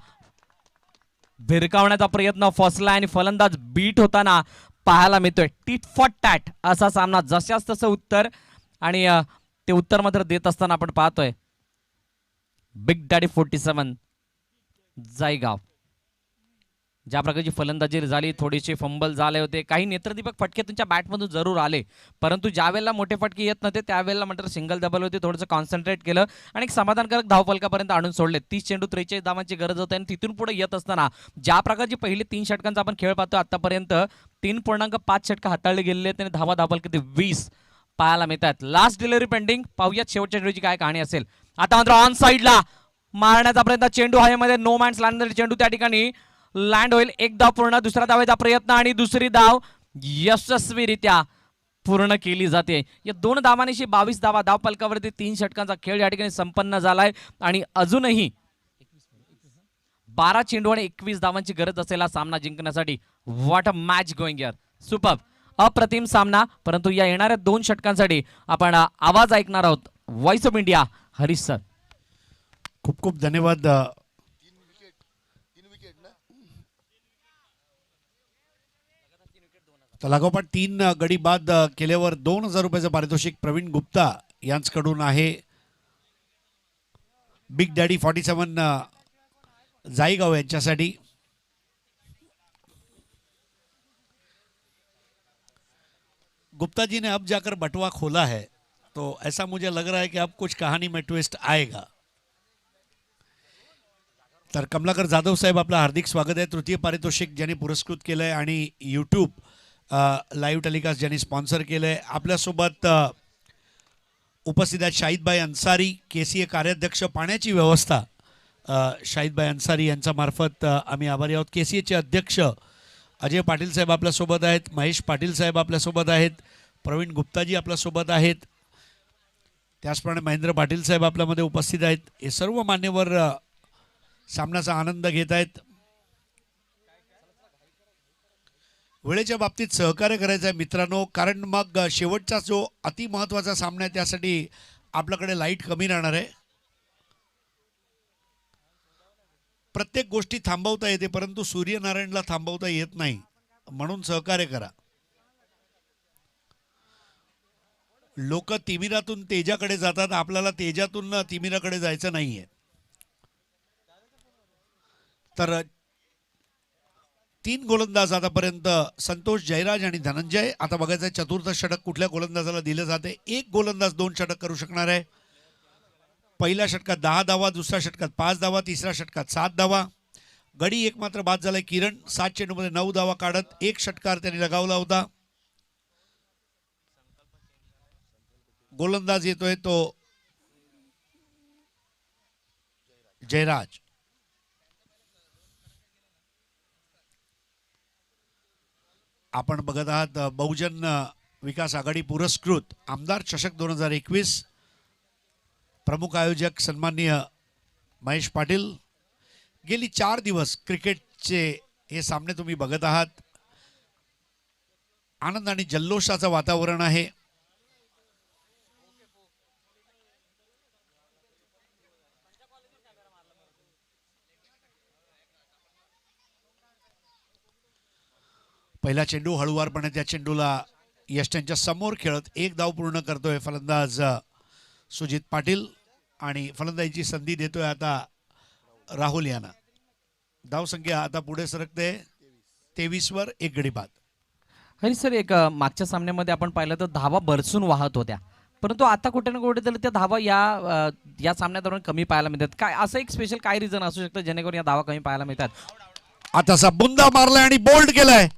Speaker 2: भिरकावण्याचा प्रयत्न फसला, आणि फलंदाज बीट होताना पाहायला मिळतोय. टिट फॉर टॅट असा सामना, जशास तसं उत्तर, आणि ते उत्तर मात्र देत असताना आपण पाहतोय बिग डॅडी 47 जायगाव. ज्या प्रकारची फलंदाजी झाली, थोडीशी फंबल झाले होते, काही नेत्रदीपक फटके तुमच्या बॅटमधून जरूर आले, परंतु ज्या वेळेला मोठे फटके येत नव्हते त्यावेळेला मात्र सिंगल डबल होते, थोडंसं कॉन्सन्ट्रेट केलं आणि एक समाधानकारक धावफलकापर्यंत आणून सोडले. 30 चेंडू 43 धावांची गरज होती आणि तिथून पुढे येत असताना ज्या प्रकारची पहिले 3 षटकांचा आपण खेळ पाहतो आतापर्यंत 3.5 षटक हाताळले गेलेले आहेत आणि धावफलक 20 पाहायला मिळतात. लास्ट डिलिव्हरी पेंडिंग, पाहूयात शेवटच्या चेंडूची काय कहाणी असेल. आता मात्र ऑन साईडला मारण्याचा प्रयत्न, चेंडू हवेमध्ये नो मॅन्स लँड, चेंडू त्या ठिकाणी लँड होईल. एक धाव पूर्ण, दुसरा धावेचा प्रयत्न आणि दुसरी धाव यशस्वीरित्या पूर्ण केली जाते. या 2 धावांनीशी 22 धावा, धावफलकावरती 3 षटकांचा खेळ या ठिकाणी संपन्न झालाय आणि अजूनही 12 चेंडू आणि 21 धावांची गरज असलेला सामना जिंकण्यासाठी. What a match going here, super, अप्रतिम सामना. परंतु या येणाऱ्या 2 षटकांसाठी आपण आवाज ऐकणार आहोत. Voice of India, Harish sir.
Speaker 1: खूप खूप धन्यवाद. तर लागोपाठ 3 गडी बाद केल्यावर 2000 रुपयाचं पारितोषिक प्रवीण गुप्ता यांच्याकडून आहे. बिग डॅडी 47 जाईगाव यांच्यासाठी. गुप्ता जी ने अब जाकर बटुआ खोला है, तो ऐसा मुझे लग रहा है कि अब कुछ कहानी में ट्विस्ट आएगा. तर कमलाकर जाधव साहेब, आपलं हार्दिक स्वागत आहे. तृतीय पारितोषिक ज्यांनी पुरस्कृत केलं आहे आणि यूट्यूब लाईव्ह टेलिकास्ट ज्यांनी स्पॉन्सर केलं आहे. आपल्यासोबत उपस्थित आहेत शाहिदभाई अन्सारी, KCA कार्याध्यक्ष. पाण्याची व्यवस्था शाहिदभाई अन्सारी यांच्यामार्फत आम्ही आभारी आहोत. KCAचे अध्यक्ष अजय पाटील साहेब आपल्यासोबत आहेत, महेश पाटील साहेब आपल्यासोबत आहेत, प्रवीण गुप्ताजी आपल्यासोबत आहेत, त्याचप्रमाणे महेंद्र पाटील साहेब आपल्यामध्ये उपस्थित आहेत. हे सर्व मान्यवर सामन्याचा आनंद घेत आहेत. वेळेच्या बाबतीत सहकार्य करायचं आहे मित्रांनो, कारण मग शेवटचा जो अति महत्त्वाचा सामना आहे त्यासाठी आपल्याकडे लाईट कमी राहणार आहे. प्रत्येक गोष्टी थांबवता येते, परंतु सूर्यनारायणला थांबवता येत नाही, म्हणून सहकार्य करा. लोक तिमिरातून तेजाकडे जातात, आपल्याला तेजातून तिमिराकडे जायचं नाहीये. तर 3 गोलंदाज आतापर्यंत संतोष, जयराज आणि धनंजय. आता बघायचं आहे चतुर्थ षटक कुठल्या गोलंदाजाला दिलं जाते. एक गोलंदाज 2 षटक करू शकणार आहे. पहिल्या षटकात 10 धावा, दुसऱ्या षटकात 5 धावा, तिसऱ्या षटकात 7 धावा. गडी एक मात्र बाद झालाय. किरण 7 चेंडूमध्ये 9 धावा काढत 1 षटकार त्यांनी लगावला होता. गोलंदाज येतोय तो जयराज. आपण बघत आहात बहुजन विकास आघाडी पुरस्कृत आमदार चषक 2021. प्रमुख आयोजक सन्माननीय महेश पाटील. गेली 4 दिवस क्रिकेटचे हे सामने तुम्ही बघत आहात. आनंद आणि जल्लोषाचं वातावरण आहे. पहिला चेंडू हळुवारपणे त्या चेंडूला यश त्यांच्या समोर खेळत 1 धाव पूर्ण करतोय फलंदाज सुजित पाटील आणि फलंदाजीची संधी देतोय आता राहुल यांना. धावसंख्या आता पुढे सरकते 23 वर. 1 गडी बाद.
Speaker 2: हरी सर, एक मागच्या सामन्यामध्ये आपण पाहिलं तर धावा बरसून वाहत होत्या, परंतु आता कुठे ना कुठे तरी त्या धावा या सामन्यादरम्यान कमी पाहायला मिळतात. काय असं एक स्पेशल काय रिझन असू शकतं जेणेकरून या धावा कमी पाहायला मिळतात?
Speaker 1: आता असा बुंदा मारलाय आणि बोल्ड केलाय.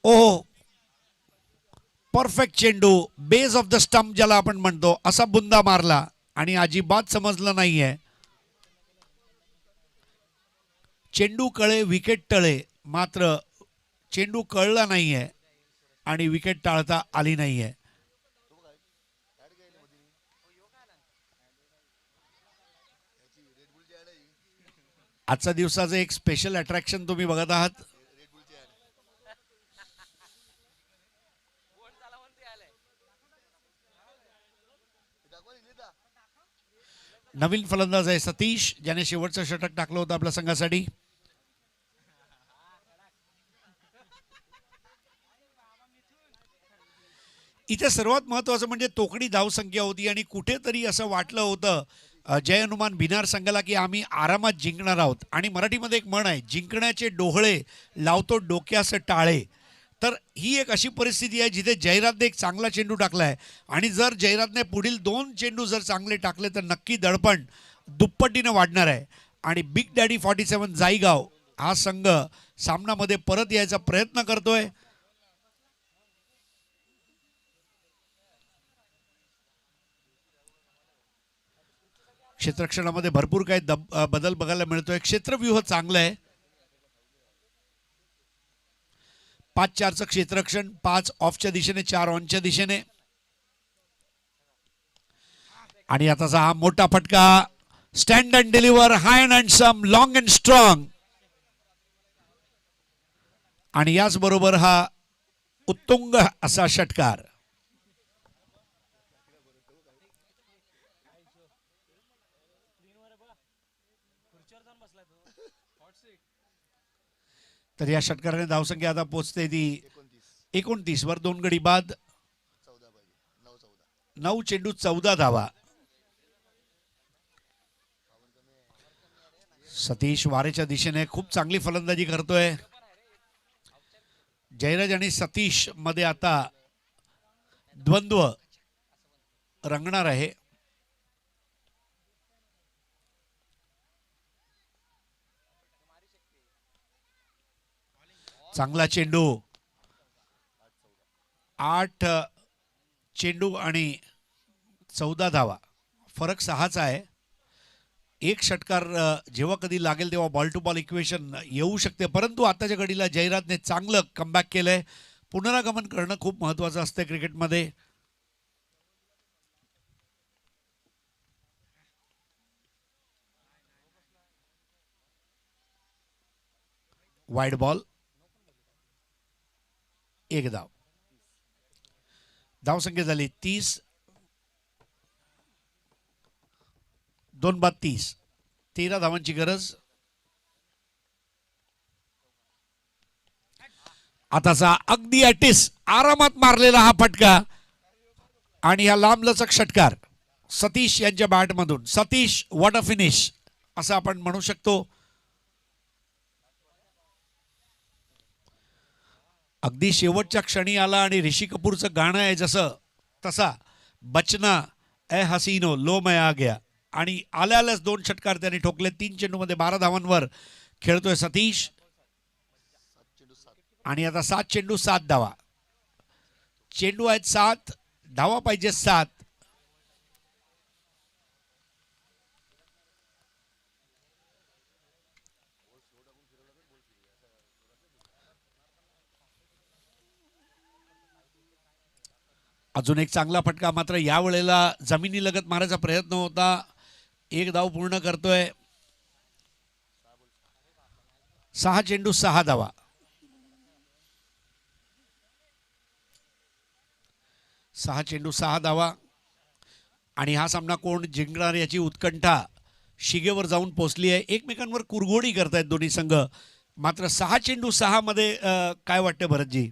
Speaker 1: ओहो, परफेक्ट चेंडू, बेस ऑफ द स्टंप ज्याला आपण म्हणतो, असा बुंदा मारला आणि अजिबात समजलं नाहीये. चेंडू कळे, विकेट टळे, मात्र चेंडू कळला नाहीये आणि विकेट टाळता आली नाहीये. आजच्या दिवसाचं एक स्पेशल अट्रॅक्शन तुम्ही बघत आहात. नवीन फलंदाज आहे सतीश, ज्याने शेवटचं षटक टाकलं होतं आपल्या संघासाठी. इथे सर्वात महत्त्वाचं म्हणजे तोकडी धावसंख्या होती आणि कुठेतरी असं वाटलं होतं जय हनुमान भिनार संघाला की आम्ही आरामात जिंकणार आहोत. आणि मराठीमध्ये एक म्हण आहे, जिंकण्याचे डोहळे लावतो डोक्यास टाळे. तर ही एक अशी परिस्थिती आहे जिथे जयराजने एक चांगला चेंडू टाकला आहे आणि जर जयराजने पुढील 2 चेंडू जर चांगले टाकले तर नक्की दडपण दुप्पटीनं वाढणार आहे. आणि बिग डॅडी 47 जाईगाव हा संघ सामनामध्ये परत यायचा प्रयत्न करतोय. क्षेत्ररक्षणामध्ये भरपूर काही बदल बघायला मिळतोय. क्षेत्रव्यूह चांगलं आहे. 5-4चं क्षेत्ररक्षण, 5 ऑफच्या दिशेने, 4 ऑनच्या दिशेने. आणि आताचा हा मोठा फटका, stand and deliver, high and some, long and strong. आणि याचबरोबर हा उत्तुंग असा षटकार. तर या षटकाराने धावसंख्या आता पोहोचते ती 29 वर. 2 गडी बाद, 9 चेंडू 14 धावा. सतीश वारेच्या दिशेने खूप चांगली फलंदाजी करतोय. जयराज आणि सतीश मध्ये आता द्वंद्व रंगणार आहे. चांगला चेंडू, 8 चेंडू आणि 14 धावा. फरक 6चा आहे. एक षटकार जेव्हा कधी लागेल तेव्हा बॉल टू बॉल इक्वेशन येऊ शकते, परंतु आताच्या घडीला जयराजने चांगलं कमबॅक केलंय. पुनरागमन करणं खूप महत्वाचं असतं क्रिकेटमध्ये. वाईड बॉल, 1 धाव. धावसंख्या झाली 30, 2 बाद 30, 13 धावांची गरज. आताचा अगदी अटिस आरामात मारलेला हा फटका आणि हा लांबलचक षटकार सतीश यांच्या बॅटमधून. सतीश व्हॉट अ फिनिश असं आपण म्हणू शकतो. अगदी शेवटच्या क्षणी आला आणि ऋषी कपूरचं गाणं आहे जसं तसा, बचना ए हसीनो लो मैं आ गया. आणि आल्यालाच 2 षटकार त्याने ठोकले. 3 चेंडूमध्ये 12 धावांवर खेळतोय सतीश. आणि आता 7 चेंडू 7 धावा. चेंडू आहेत 7, धावा पाहिजे 7. अजून एक चांगला फटका, मात्र यावेळेला जमिनी लगत मारायचा प्रयत्न होता. 1 धाव पूर्ण करतोय. 6 चेंडू 6 धावा. 6 चेंडू 6 धावा. आणि हा सामना कोण जिंकणार याची उत्कंठा शिगेवर जाऊन पोहोचली आहे. एकमेकांवर कुरघोडी करतायत दोन्ही संघ. मात्र 6 चेंडू 6 मध्ये काय वाटतं भरतजी?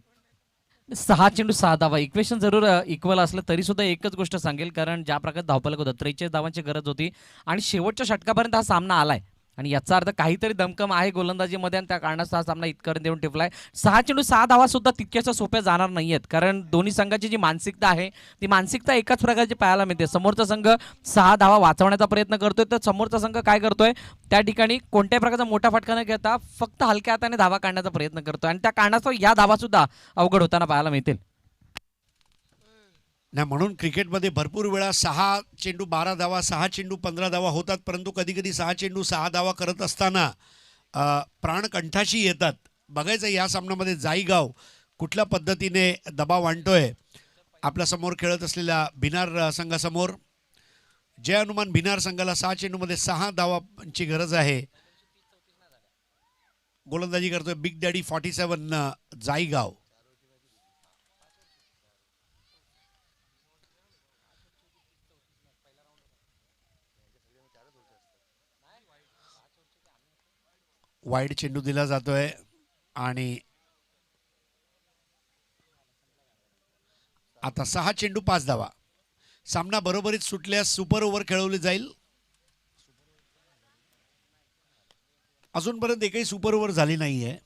Speaker 2: 6 चेंडू 6 धावा, इक्वेशन जरूर इक्वल असलं तरी सुद्धा एकच गोष्ट सांगेल, कारण ज्या प्रकारे धावफलक होतं 43 धावांची गरज होती आणि शेवटच्या षटकापर्यंत हा सामना आलाय. आणि याचा अर्थ काहीतरी दमकम आहे गोलंदाजीमध्ये आणि त्या कारणाचा हा सामना इतकं देऊन टिपलाय. 6 चेंडू 6 धावा सुद्धा तितक्याच्या सोप्या जाणार नाहीयेत, कारण दोन्ही संघाची जी मानसिकता आहे ती मानसिकता एकाच प्रकारची पाहायला मिळते. समोरचा संघ 6 धावा वाचवण्याचा प्रयत्न करतोय, तर समोरचा संघ काय करतोय, त्या ठिकाणी कोणत्याही प्रकारचा मोठा फटका न घेता फक्त हलक्या हाताने धावा काढण्याचा प्रयत्न करतोय आणि त्या कारणास्तव या धावा सुद्धा अवघड होताना पाहायला मिळतील.
Speaker 1: नाही, म्हणून क्रिकेटमध्ये भरपूर वेळा 6 चेंडू 12 धावा, 6 चेंडू 15 धावा होतात, परंतु कधी कधी 6 चेंडू 6 धावा करत असताना प्राण कंठाशी येतात. बघायचं या सामन्यामध्ये जाईगाव कुठल्या पद्धतीने दबाव आणतोय आपल्या समोर खेळत असलेल्या भिनार संघासमोर. जय हनुमान भिनार संघाला 6 चेंडूमध्ये 6 धावांची गरज आहे. गोलंदाजी करतोय बिग डॅडी 47 जाईगाव. वाईड चेंडू दिला जातोय आणि आता 6 चेंडू 5 धावा. सामना बरोबरीत सुटल्यास सुपर ओव्हर खेळवली जाईल. अजूनपर्यंत एकही सुपर ओव्हर झाली नाहीये.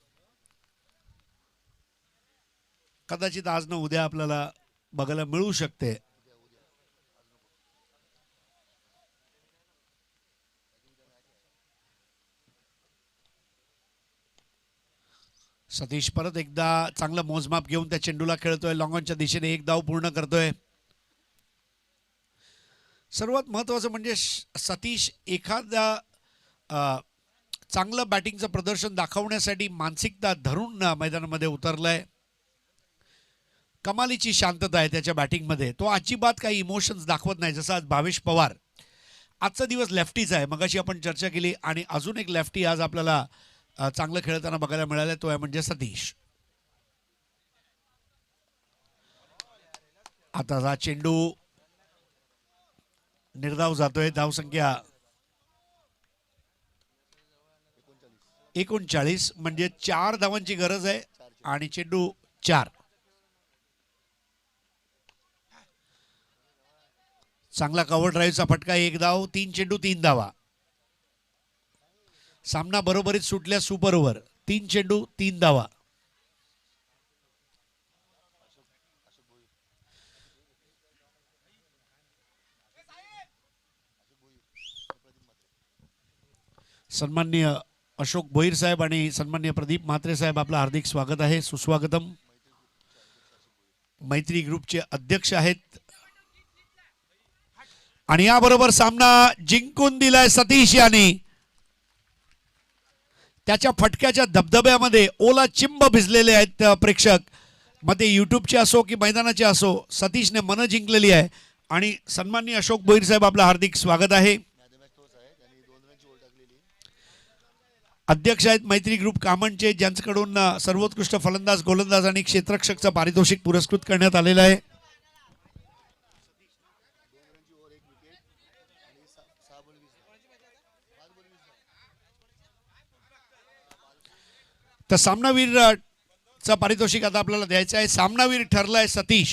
Speaker 1: कदाचित आज न उद्या आपल्याला बघायला मिळू शकते. सतीश परत एकदा चांगलं मोजमाप घेऊन त्या चेंडूला खेळतोय. लॉंगॉनच्या दिशेने एक धाव पूर्ण करतोय. सर्वात महत्वाचं म्हणजे सतीश एखाद्या चांगलं बॅटिंगचं प्रदर्शन दाखवण्यासाठी मानसिकता धरून मैदानामध्ये उतरलाय. कमालीची शांतता आहे त्याच्या बॅटिंगमध्ये. तो अजिबात काही इमोशन्स दाखवत नाही. जसं आज भावेश पवार. आजचा दिवस लेफ्टीचा आहे, मगाशी आपण चर्चा केली. आणि अजून एक लेफ्टी आज आपल्याला चांगलं खेळताना बघायला मिळालं, तो आहे म्हणजे सतीश. आता हा चेंडू निर्धाव जातोय. धावसंख्या 39, म्हणजे 4 धावांची गरज आहे आणि चेंडू 4. चांगला कव्हर ड्राईव्हचा फटका, 1 धाव. 3 चेंडू 3 धावा. सामना बरोबरीत सुटल्या सुपर ओव्हर. 3 चेंडू 3 धावा. सन्माननीय अशोक भोईर साहेब आणि सन्माननीय प्रदीप म्हात्रे साहेब, आपलं हार्दिक स्वागत आहे. सुस्वागतम. मैत्री ग्रुपचे अध्यक्ष आहेत. आणि याबरोबर सामना जिंकून दिलाय सतीश यांनी. त्याच्या फटक्याच्या धबधब्यामध्ये ओला चिंब भिजलेले आहेत प्रेक्षक. मग ते युट्यूबचे असो की मैदानाचे असो, सतीशने मन जिंकलेली आहे. आणि सन्माननीय अशोक भोईर साहेब, आपलं हार्दिक स्वागत आहे. अध्यक्ष आहेत मैत्री ग्रुप कामणचे, ज्यांच्याकडून सर्वोत्कृष्ट फलंदाज, गोलंदाज आणि क्षेत्ररक्षकचं पारितोषिक पुरस्कृत करण्यात आलेलं आहे. तर सामनावीरचं पारितोषिक आता आपल्याला द्यायचं आहे. सामनावीर ठरलाय सतीश.